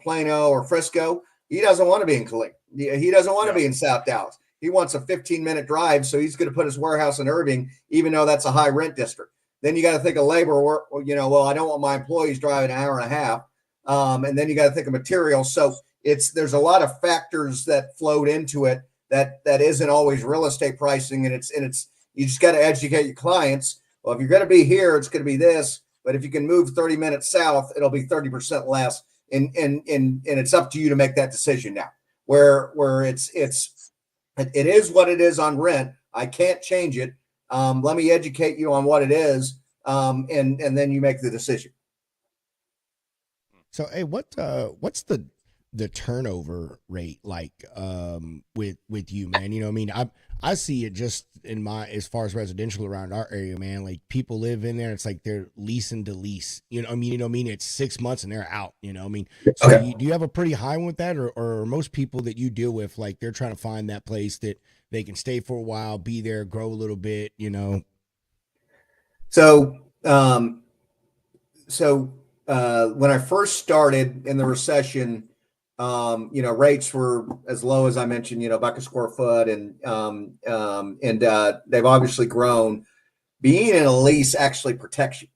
Speaker 4: Plano or Frisco, he doesn't want to be in Killeen. He doesn't want to be in South Dallas. He wants a 15-minute drive, so he's going to put his warehouse in Irving, even though that's a high rent district. Then you got to think of labor work. Well, I don't want my employees driving an hour and a half. And then you got to think of materials. So there's a lot of factors that flowed into it that isn't always real estate pricing. And it's you just got to educate your clients. Well, if you're going to be here, it's going to be this. But if you can move 30 minutes south, it'll be 30% less. And it's up to you to make that decision now. Where it is what it is on rent. I can't change it. Let me educate you on what it is, and then you make the decision.
Speaker 3: So, hey, what's the turnover rate like with you, man? You know what I mean? I see it just as far as residential around our area, man. Like, people live in there, it's like they're leasing to lease. You know what I mean? It's 6 months and they're out, you know what I mean? So
Speaker 4: Okay.
Speaker 3: do you have a pretty high one with that, or most people that you deal with, like, they're trying to find that place that they can stay for a while, be there, grow a little bit,
Speaker 4: So when I first started in the recession, rates were as low as I mentioned, buck a square foot, and they've obviously grown. Being in a lease actually protects you,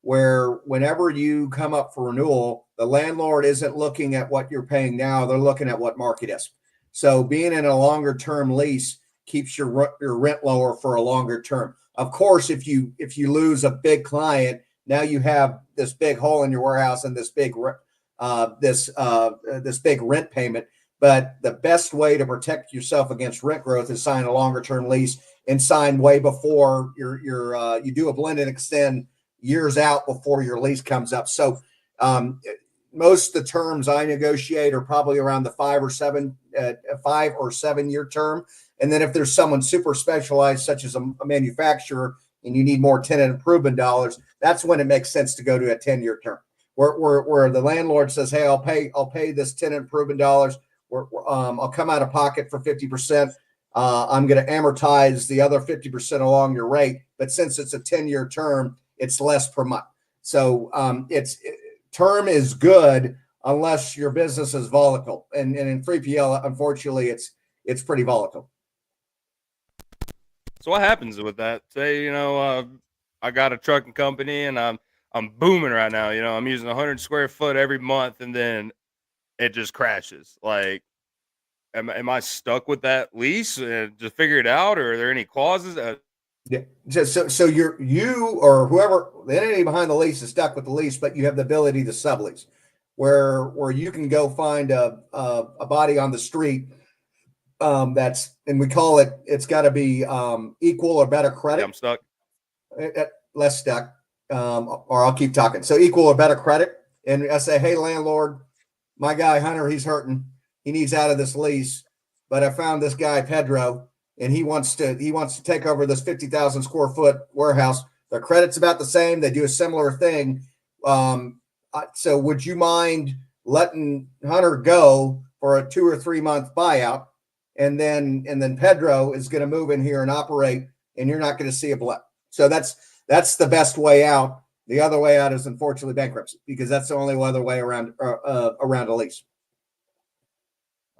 Speaker 4: where whenever you come up for renewal, the landlord isn't looking at what you're paying now; they're looking at what market is. So being in a longer term lease keeps your rent lower for a longer term. Of course, if you lose a big client, now you have this big hole in your warehouse and this big big rent payment. But the best way to protect yourself against rent growth is sign a longer term lease, and sign way before you do a blend and extend years out before your lease comes up. So most of the terms I negotiate are probably around the 5 or 7 year term. And then if there's someone super specialized, such as a manufacturer, and you need more tenant improvement dollars, that's when it makes sense to go to a 10-year term, where the landlord says, "Hey, I'll pay this tenant improvement dollars. I'll come out of pocket for 50%. I'm going to amortize the other 50% along your rate. But since it's a 10-year term, it's less per month. So term is good unless your business is volatile. And in 3PL, unfortunately, it's pretty volatile.
Speaker 2: So what happens with that? Say, I got a trucking company and I'm booming right now. I'm using 100 square foot every month, and then it just crashes. Like, am I stuck with that lease and just figure it out, or are there any clauses?
Speaker 4: Yeah. So you or whoever, the entity behind the lease, is stuck with the lease, but you have the ability to sublease, where you can go find a body on the street. And we call it, it's got to be equal or better credit.
Speaker 2: Yeah, I'm stuck.
Speaker 4: Less stuck, or I'll keep talking. So equal or better credit. And I say, "Hey, landlord, my guy Hunter, he's hurting. He needs out of this lease. But I found this guy, Pedro, and he wants to take over this 50,000 square foot warehouse. Their credit's about the same. They do a similar thing. So would you mind letting Hunter go for a 2 or 3 month buyout? And then Pedro is going to move in here and operate, and you're not going to see a blip." So that's the best way out. The other way out is unfortunately bankruptcy, because that's the only other way around a lease.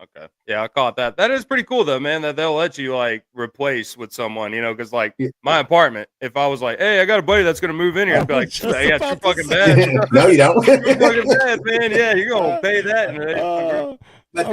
Speaker 2: Okay. Yeah, I caught that. That is pretty cool though, man, that they'll let you like replace with someone, because like my apartment, if I was like, "Hey, I got a buddy that's gonna move in here," I'd be like, "Yeah, too fucking bad."
Speaker 4: No, you don't.
Speaker 2: Too fucking bad, man. Yeah, you're gonna pay that.
Speaker 4: But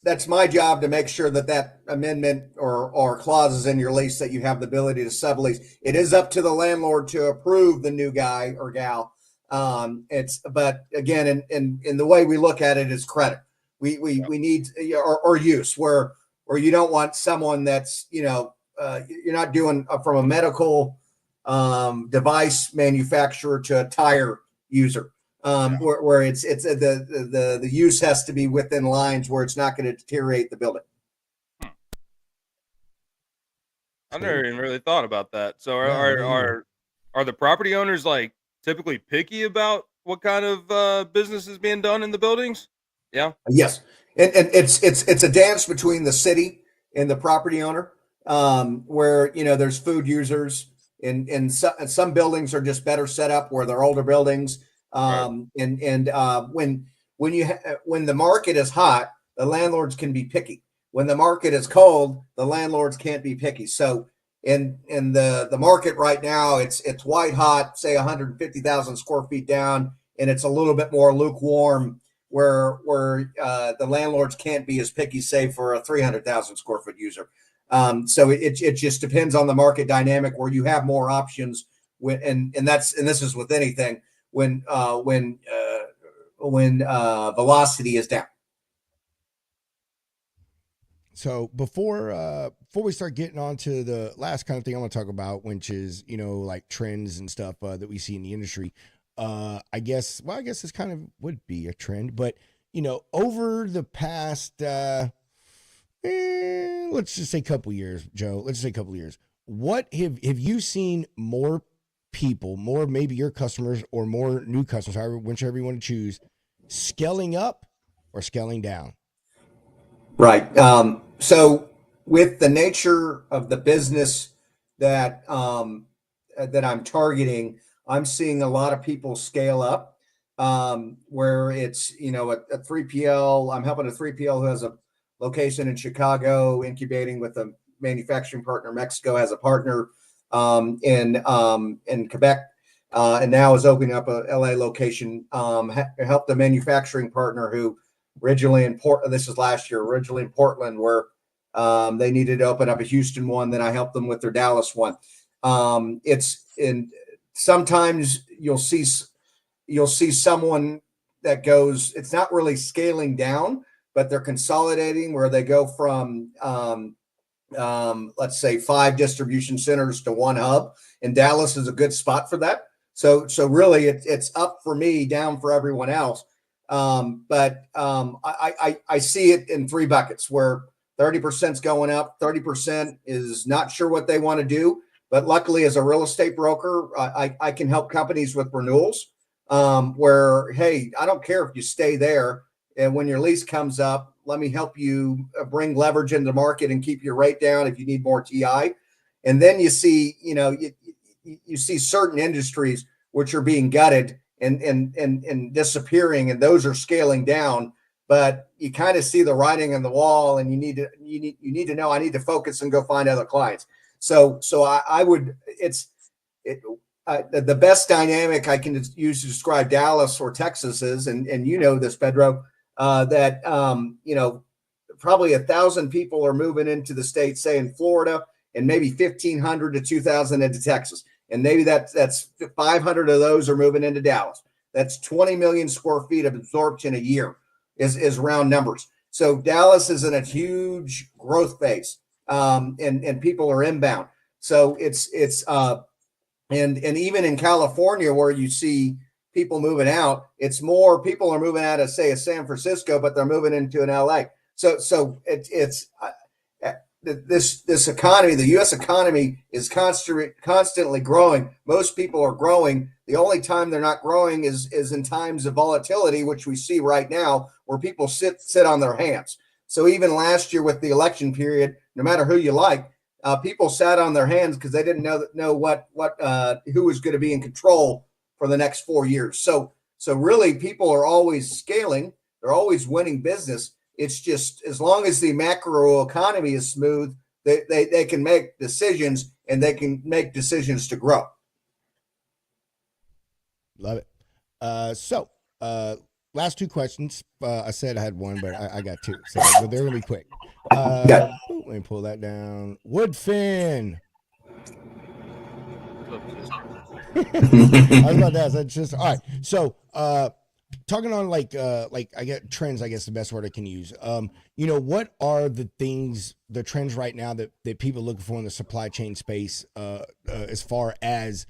Speaker 4: that's my job, to make sure that amendment or clauses in your lease that you have the ability to sublease. It is up to the landlord to approve the new guy or gal. But again, in the way we look at it is credit. We need or use, where you don't want someone that's you're not doing from a medical device manufacturer to a tire user. where it's the use has to be within lines where it's not going to deteriorate the building.
Speaker 2: I never even really thought about that. So
Speaker 3: Yeah,
Speaker 2: are the property owners like typically picky about what kind of business is being done in the buildings? Yeah.
Speaker 4: Yes, and it's a dance between the city and the property owner, where there's food users, and some buildings are just better set up where they're older buildings,
Speaker 2: Right.
Speaker 4: and when the market is hot, the landlords can be picky. When the market is cold, the landlords can't be picky. So in the market right now, it's white hot, say 150,000 square feet down, and it's a little bit more lukewarm where the landlords can't be as picky, say for a 300,000 square foot user. So it just depends on the market dynamic where you have more options. And this is with anything when velocity is down.
Speaker 3: So before we start getting on to the last kind of thing I want to talk about, which is like trends and stuff that we see in the industry, I guess this kind of would be a trend, but over the past let's just say couple years, Joe. Let's just say couple years. What have you seen more people, more maybe your customers or more new customers, however, whichever you want to choose, scaling up or scaling down?
Speaker 4: Right. So with the nature of the business that that I'm targeting, I'm seeing a lot of people scale up, where it's a 3PL. I'm helping a 3PL who has a location in Chicago, incubating with a manufacturing partner. Mexico has a partner in Quebec, and now is opening up a LA location. Helped a manufacturing partner who originally in Portland. This is last year. Originally in Portland, where they needed to open up a Houston one. Then I helped them with their Dallas one. It's in sometimes you'll see someone that goes. It's not really scaling down, but they're consolidating where they go from let's say 5 distribution centers to one hub. And Dallas is a good spot for that. So really, it's up for me, down for everyone else. But I see it in 3 buckets where 30% is going up, 30% is not sure what they want to do. But luckily, as a real estate broker, I can help companies with renewals, where, hey, I don't care if you stay there. And when your lease comes up, let me help you bring leverage into the market and keep your rate down if you need more TI. And then you see, you see certain industries which are being gutted and disappearing, and those are scaling down. But you kind of see the writing on the wall, and you need to know I need to focus and go find other clients. So I would the best dynamic I can use to describe Dallas or Texas is, and this, Pedro, that probably 1,000 people are moving into the state, say in Florida, and maybe 1,500 to 2,000 into Texas. And maybe that's 500 of those are moving into Dallas. That's 20 million square feet of absorption a year is round numbers. So Dallas is in a huge growth phase, and people are inbound. So it's and even in California, where you see people moving out, it's more people are moving out of, say, a San Francisco, but they're moving into an LA. So it's this economy, the U.S. economy, is constantly growing. Most people are growing. The only time they're not growing is in times of volatility, which we see right now, where people sit on their hands. So even last year with the election period, no matter who you like, people sat on their hands because they didn't know what who was going to be in control for the next 4 years. So really, people are always scaling. They're always winning business. It's just as long as the macro economy is smooth, they can make decisions, and they can make decisions to grow.
Speaker 3: Love it. So last 2 questions. I said I had one, but I got 2. So they're going to be quick. Let me pull that down. Woodfin. I was about to ask. That's just all right. So talking on like I get trends, I guess the best word I can use. What are the trends right now that people looking for in the supply chain space, as far as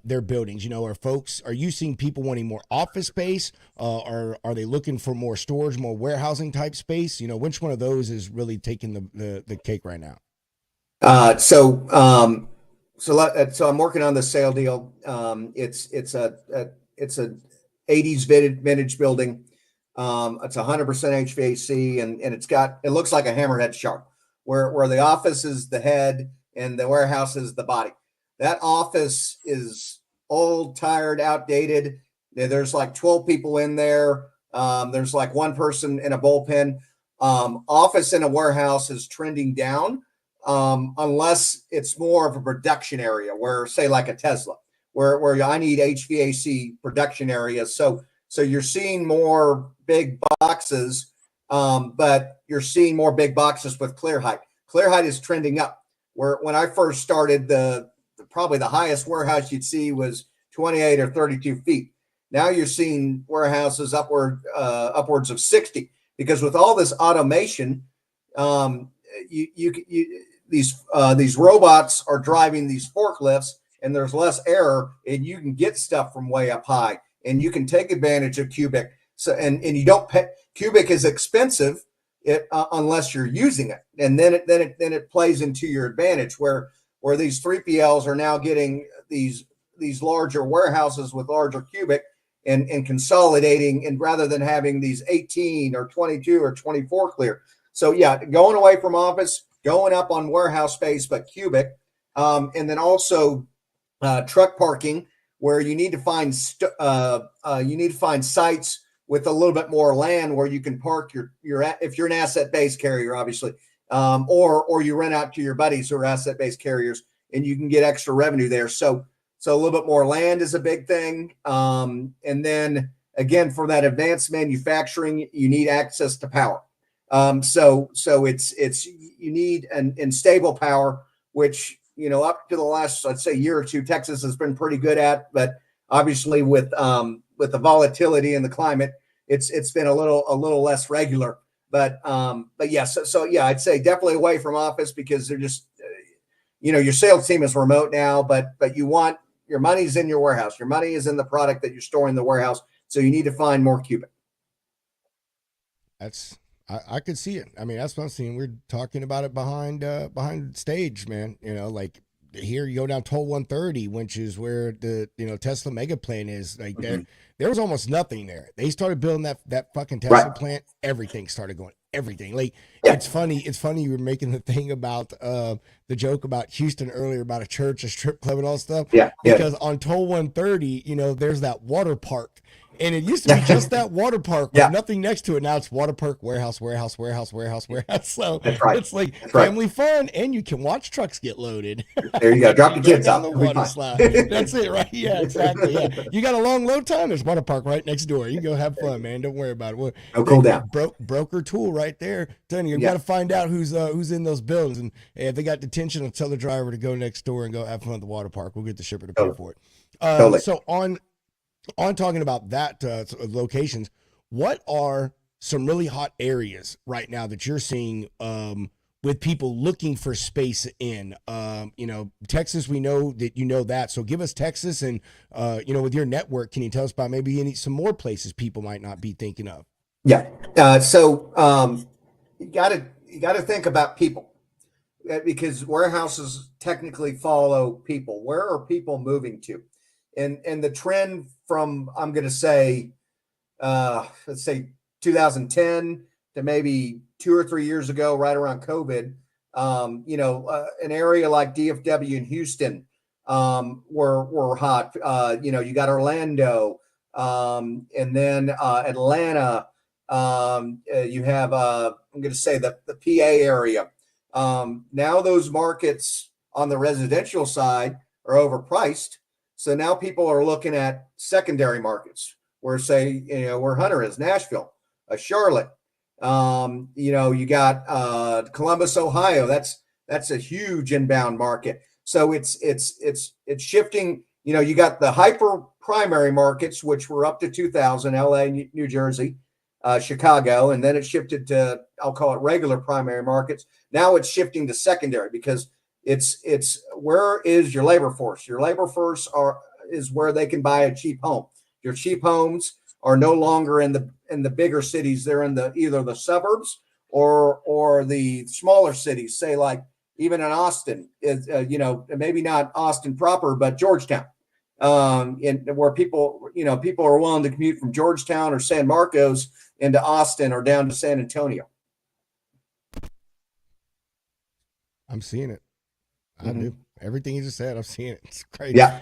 Speaker 3: their buildings? You know, are you seeing people wanting more office space? Are they looking for more storage, more warehousing type space? You know, which one of those is really taking the cake right now?
Speaker 4: So I'm working on the sale deal. It's a 80s vintage building. It's 100% HVAC, and it looks like a hammerhead shark, where the office is the head and the warehouse is the body. That office is old, tired, outdated. There's like 12 people in there. There's like one person in a bullpen. Office in a warehouse is trending down, unless it's more of a production area, where, say, like a Tesla, where I need HVAC production areas. So you're seeing more big boxes, but you're seeing more big boxes with clear height. Clear height is trending up. Where when I first started, probably the highest warehouse you'd see was 28 or 32 feet. Now you're seeing warehouses upwards of 60, because with all this automation, these robots are driving these forklifts, and there's less error, and you can get stuff from way up high, and you can take advantage of cubic. So and you don't pay. Cubic is expensive unless you're using it, and then it plays into your advantage, where these 3PLs are now getting these larger warehouses with larger cubic and consolidating, and rather than having these 18 or 22 or 24 clear. So yeah, going away from office, going up on warehouse space, but cubic, and then also truck parking, where you need to find sites with a little bit more land where you can park your if you're an asset-based carrier, obviously, or you rent out to your buddies who are asset-based carriers, and you can get extra revenue there. So a little bit more land is a big thing, and then again, for that advanced manufacturing, you need access to power. So it's you need an stable power, which, you know, up to the last, I'd say, year or two, Texas has been pretty good at, but obviously with the volatility in the climate, it's been a little less regular. But yeah, so yeah, I'd say definitely away from office, because they're just, your sales team is remote now, but you want your money's in your warehouse. Your money is in the product that you're storing in the warehouse. So you need to find more cubic.
Speaker 3: I could see it. I mean, that's what I'm seeing. We're talking about it behind stage, man. You know, like here you go down toll 130, which is where the Tesla mega plant is. Like there was almost nothing there. They started building that fucking Tesla plant. Everything started going. Everything. Like it's funny. It's funny you were making the thing about the joke about Houston earlier about a church, a strip club, and all stuff.
Speaker 4: Yeah.
Speaker 3: Because on toll 130, there's that water park. And it used to be just that water park with nothing next to it. Now it's water park, warehouse. So
Speaker 4: that's right.
Speaker 3: It's like family fun, and you can watch trucks get loaded.
Speaker 4: There you go. Drop the kids
Speaker 3: down
Speaker 4: out.
Speaker 3: the water slide. That's it, right? Yeah, exactly. Yeah, you got a long load time. There's water park right next door. You go have fun, man. Don't worry about it. Well,
Speaker 4: cool down.
Speaker 3: Broker tool right there. Telling you got to find out who's in those buildings, and if they got detention, I'll tell the driver to go next door and go have fun at the water park. We'll get the shipper to pay for it.
Speaker 4: Totally.
Speaker 3: So on talking about that locations, what are some really hot areas right now that you're seeing with people looking for space in? Texas, we know that that. So give us Texas, and with your network, can you tell us about maybe some more places people might not be thinking of?
Speaker 4: Yeah. So you got to think about people, because warehouses technically follow people. Where are people moving to? And the trend from, I'm going to say, let's say 2010 to maybe 2 or 3 years ago, right around COVID, an area like DFW and Houston were hot. You got Orlando, and then Atlanta. You have, I'm going to say the PA area. Now those markets on the residential side are overpriced. So now people are looking at secondary markets, where, say, where Hunter is, Nashville, Charlotte. You got Columbus, Ohio. That's a huge inbound market. So it's shifting. You got the hyper primary markets, which were up to 2,000, LA, New Jersey, Chicago, and then it shifted to, I'll call it, regular primary markets. Now it's shifting to secondary, because it's where is your labor force? Your labor force is where they can buy a cheap home. Your cheap homes are no longer in the bigger cities. They're in either the suburbs or the smaller cities. Say like even in Austin, is maybe not Austin proper, but Georgetown, where people are willing to commute from Georgetown or San Marcos into Austin or down to San Antonio.
Speaker 3: I'm seeing it. I
Speaker 4: Mm-hmm.
Speaker 3: do. Everything you just said, I'm seeing it. It's crazy.
Speaker 4: Yeah.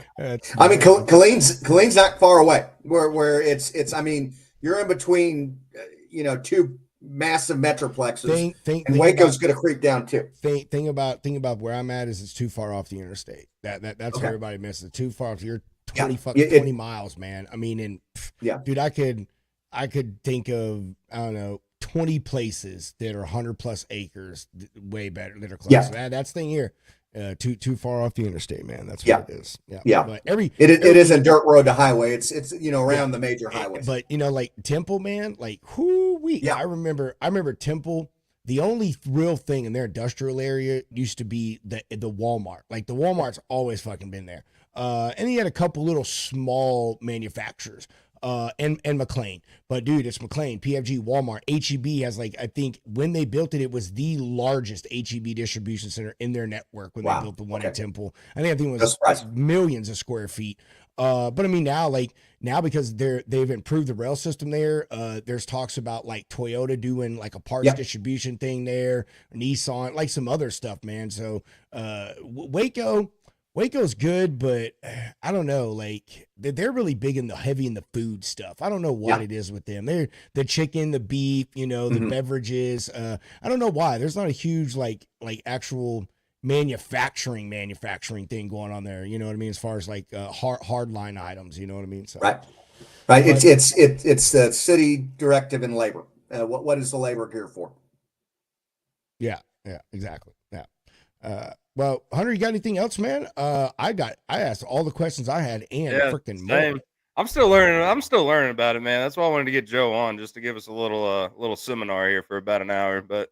Speaker 4: I mean, Killeen's not far away. Where it's. I mean, you're in between, two massive metroplexes, and Waco's going to creep down too.
Speaker 3: Thing about where I'm at is it's too far off the interstate. That's
Speaker 4: Okay.
Speaker 3: what everybody misses. Too far off. You're 20 miles, man. I mean, and dude, I could think of, I don't know, 20 places that are 100 plus acres, way better, that are close.
Speaker 4: Yeah.
Speaker 3: That's the thing here. Too far off the interstate, man. That's what it is. Yeah. But
Speaker 4: it isn't dirt road to highway. It's around the major highways.
Speaker 3: But like Temple, man, like whoo-wee.
Speaker 4: Yeah.
Speaker 3: I remember Temple. The only real thing in their industrial area used to be the Walmart. Like the Walmart's always fucking been there. And he had a couple little small manufacturers. And McLean, but dude, it's McLean, PFG, Walmart, HEB has I think when they built it, it was the largest HEB distribution center in their network when they built the one in Temple. I think it was millions of square feet. But I mean now because they've improved the rail system there. There's talks about Toyota doing a parts distribution thing there, Nissan, some other stuff, man. So Waco's good, but I don't know. They're really big in the food stuff. I don't know what it is with them. They're the chicken, the beef, the beverages. I don't know why. There's not a huge actual manufacturing thing going on there. You know what I mean? As far as hard line items, you know what I mean? So
Speaker 4: right. It's the city directive in labor. What is the labor here for?
Speaker 3: Yeah, exactly. Yeah. Well, Hunter, you got anything else, man? I asked all the questions I had and freaking more.
Speaker 2: I'm still learning about it, man. That's why I wanted to get Joe on, just to give us a little seminar here for about an hour. But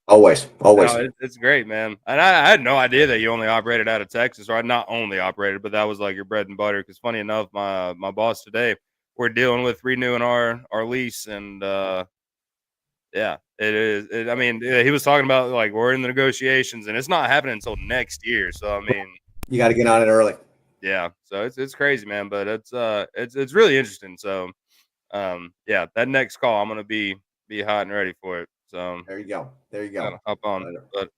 Speaker 4: always.
Speaker 2: No, it's great, man. And I had no idea that you only operated out of Texas, or not only operated, but that was your bread and butter. Because funny enough, my boss today, we're dealing with renewing our lease, and yeah, it is. I mean, he was talking about we're in the negotiations, and it's not happening until next year. So I mean,
Speaker 4: you got to get on it early.
Speaker 2: Yeah, so it's crazy, man. But it's really interesting. So, that next call, I'm gonna be hot and ready for it. So
Speaker 4: there you go.
Speaker 2: Hop on. But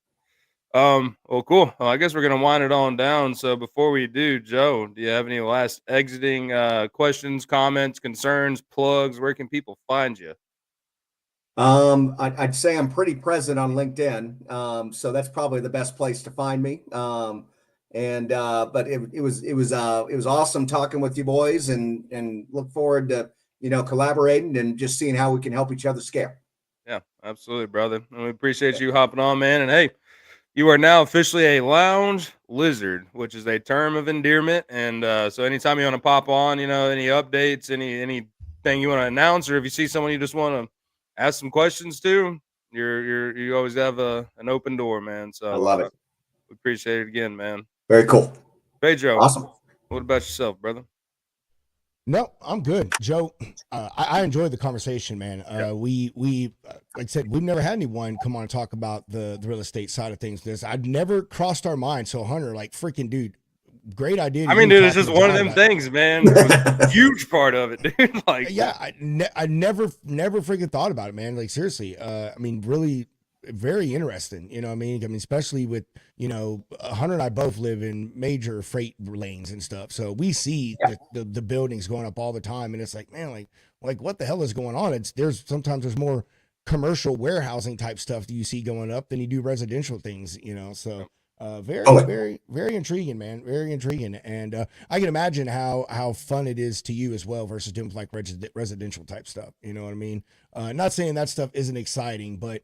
Speaker 2: well, cool. Well, I guess we're gonna wind it on down. So before we do, Joe, do you have any last exiting questions, comments, concerns, plugs? Where can people find you?
Speaker 4: I'd say I'm pretty present on LinkedIn. So that's probably the best place to find me. But it was awesome talking with you boys, and look forward to, collaborating and just seeing how we can help each other scale.
Speaker 2: Yeah, absolutely, brother. And we appreciate you hopping on, man. And hey, you are now officially a lounge lizard, which is a term of endearment. And so anytime you want to pop on, any updates, anything you want to announce, or if you see someone you just want to ask some questions to, you always have an open door, man. So
Speaker 4: I love it.
Speaker 2: We appreciate it again, man.
Speaker 4: Very cool.
Speaker 2: Hey, Joe.
Speaker 4: Awesome.
Speaker 2: What about yourself, brother?
Speaker 3: No, I'm good, Joe. I enjoyed the conversation, man. We like I said, we've never had anyone come on and talk about the real estate side of things. I'd never crossed our mind. So Hunter, freaking dude, great idea.
Speaker 2: I mean, dude, it's just one of them things, man. Huge part of it, dude.
Speaker 3: I never freaking thought about it, man. Seriously. I mean, really very interesting. You know what I mean? Especially with, Hunter and I both live in major freight lanes and stuff. So we see the buildings going up all the time. And it's man, what the hell is going on? Sometimes there's more commercial warehousing type stuff that you see going up than you do residential things, so. Very, very intriguing, man. Very intriguing. And I can imagine how fun it is to you as well versus doing residential type stuff. You know what I mean? Not saying that stuff isn't exciting, but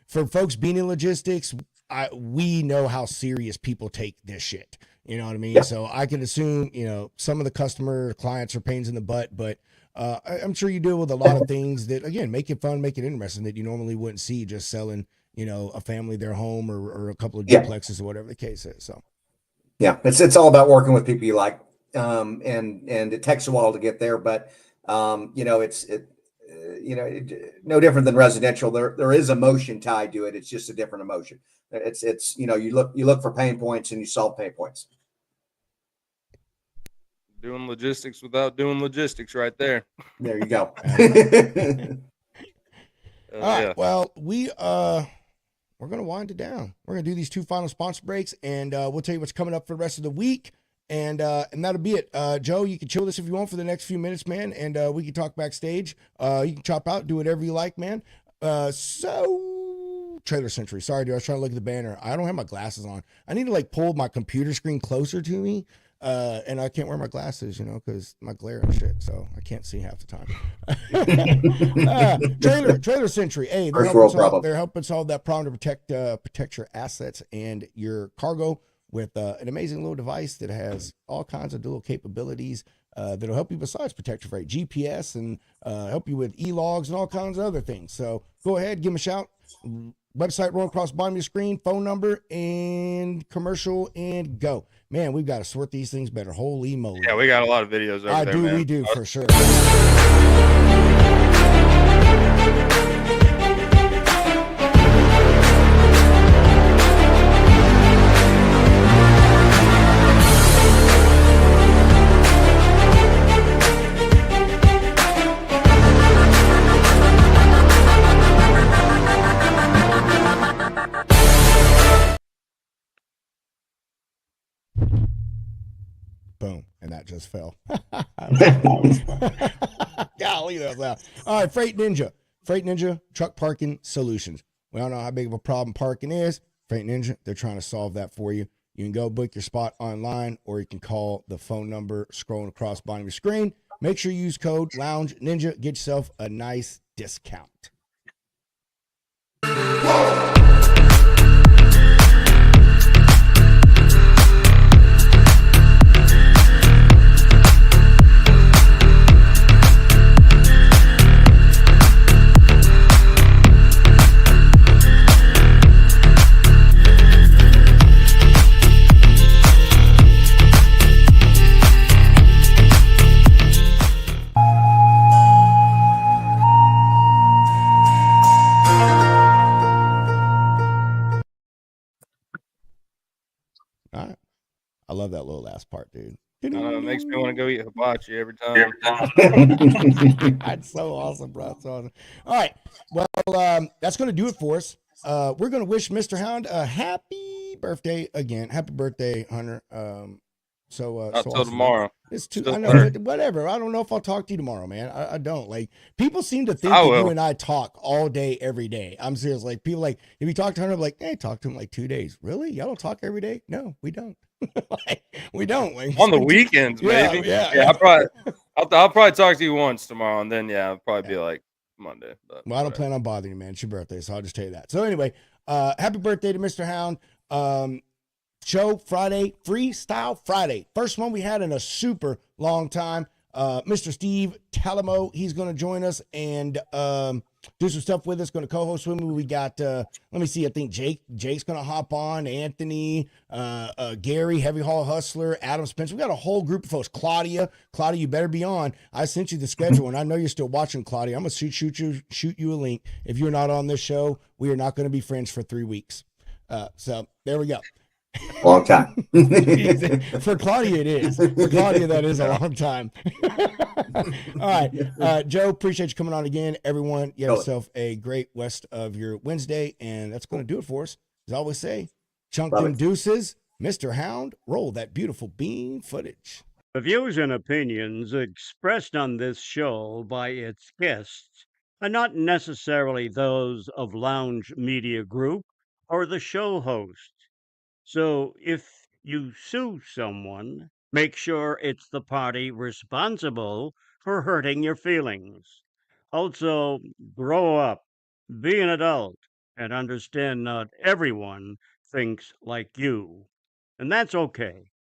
Speaker 3: for folks being in logistics, we know how serious people take this shit. You know what I mean? So I can assume, some of the clients are pains in the butt, but I'm sure you deal with a lot of things that, again, make it fun, make it interesting, that you normally wouldn't see just selling a family, their home, or a couple of
Speaker 4: Yeah.
Speaker 3: duplexes or whatever the case is. So
Speaker 4: Yeah, it's all about working with people you like, and it takes a while to get there, but no different than residential. There is emotion tied to it. It's just a different emotion. It's you look for pain points and you solve pain points.
Speaker 2: Doing logistics without doing logistics, right there.
Speaker 4: There you go.
Speaker 3: All right. Well, we're gonna wind it down. We're gonna do these 2 final sponsor breaks, and we'll tell you what's coming up for the rest of the week, and that'll be it. Joe, you can chill this if you want for the next few minutes, man, and we can talk backstage. You can chop out, do whatever you like, man. So Trailer Century. Sorry, dude. I was trying to look at the banner. I don't have my glasses on. I need to pull my computer screen closer to me. And I can't wear my glasses, because my glare and shit, so I can't see half the time. Trailer Century. Hey, they're helping solve that problem to protect your assets and your cargo with an amazing little device that has all kinds of little capabilities that'll help you besides protect your freight, GPS, and help you with e-logs and all kinds of other things. So go ahead, give them a shout. Website rolling across the bottom of your screen, phone number, and commercial, and go. Man, we've got to sort these things better. Holy moly.
Speaker 2: Yeah, we got a lot of videos over there, man.
Speaker 3: We do, for sure. Boom, and that just fell. Golly, that was loud. All right, Freight Ninja truck parking solutions. We all know how big of a problem parking is. Freight Ninja, they're trying to solve that for you. You can go book your spot online, or you can call the phone number scrolling across the bottom of your screen. Make sure you use code Lounge Ninja. Get yourself a nice discount. All right. I love that little last part, dude.
Speaker 2: It makes me want to go eat hibachi every time.
Speaker 3: That's so awesome, bro. That's awesome. All right. Well, that's going to do it for us. We're going to wish Mr. Hound a happy birthday again. Happy birthday, Hunter. So
Speaker 2: Not
Speaker 3: so
Speaker 2: till
Speaker 3: awesome.
Speaker 2: tomorrow.
Speaker 3: It's too.
Speaker 2: Still
Speaker 3: I know, but whatever. I don't know if I'll talk to you tomorrow, man. I don't. People seem to think that you and I talk all day, every day. I'm serious. People if you talk to Hunter, I'm like, hey, talk to him 2 days. Really? Y'all don't talk every day? No, we don't. We don't.
Speaker 2: On the weekends, maybe. Yeah. I'll probably talk to you once tomorrow, and then I'll probably be Monday. But
Speaker 3: well, I don't plan on bothering you, man. It's your birthday, so I'll just tell you that. So anyway, happy birthday to Mr. Hound. Show Friday, Freestyle Friday. First one we had in a super long time. Mr. Steve Talamo, he's going to join us and do some stuff with us. Going to co-host with me. We got, let me see. I think Jake's going to hop on. Anthony, Gary, Heavy Haul Hustler, Adam Spencer. We got a whole group of folks. Claudia, you better be on. I sent you the schedule, and I know you're still watching, Claudia. I'm going to shoot you a link. If you're not on this show, we are not going to be friends for 3 weeks. So there we go.
Speaker 4: Long time.
Speaker 3: For Claudia, it is. For Claudia, that is a long time. All right. Joe, appreciate you coming on again. Everyone, you have yourself a great rest of your Wednesday, and that's going to do it for us. As I always say, chunk them deuces. Mr. Hound, roll that beautiful bean footage.
Speaker 1: The views and opinions expressed on this show by its guests are not necessarily those of Lounge Media Group or the show host. So if you sue someone, make sure it's the party responsible for hurting your feelings. Also, grow up, be an adult, and understand not everyone thinks like you. And that's okay.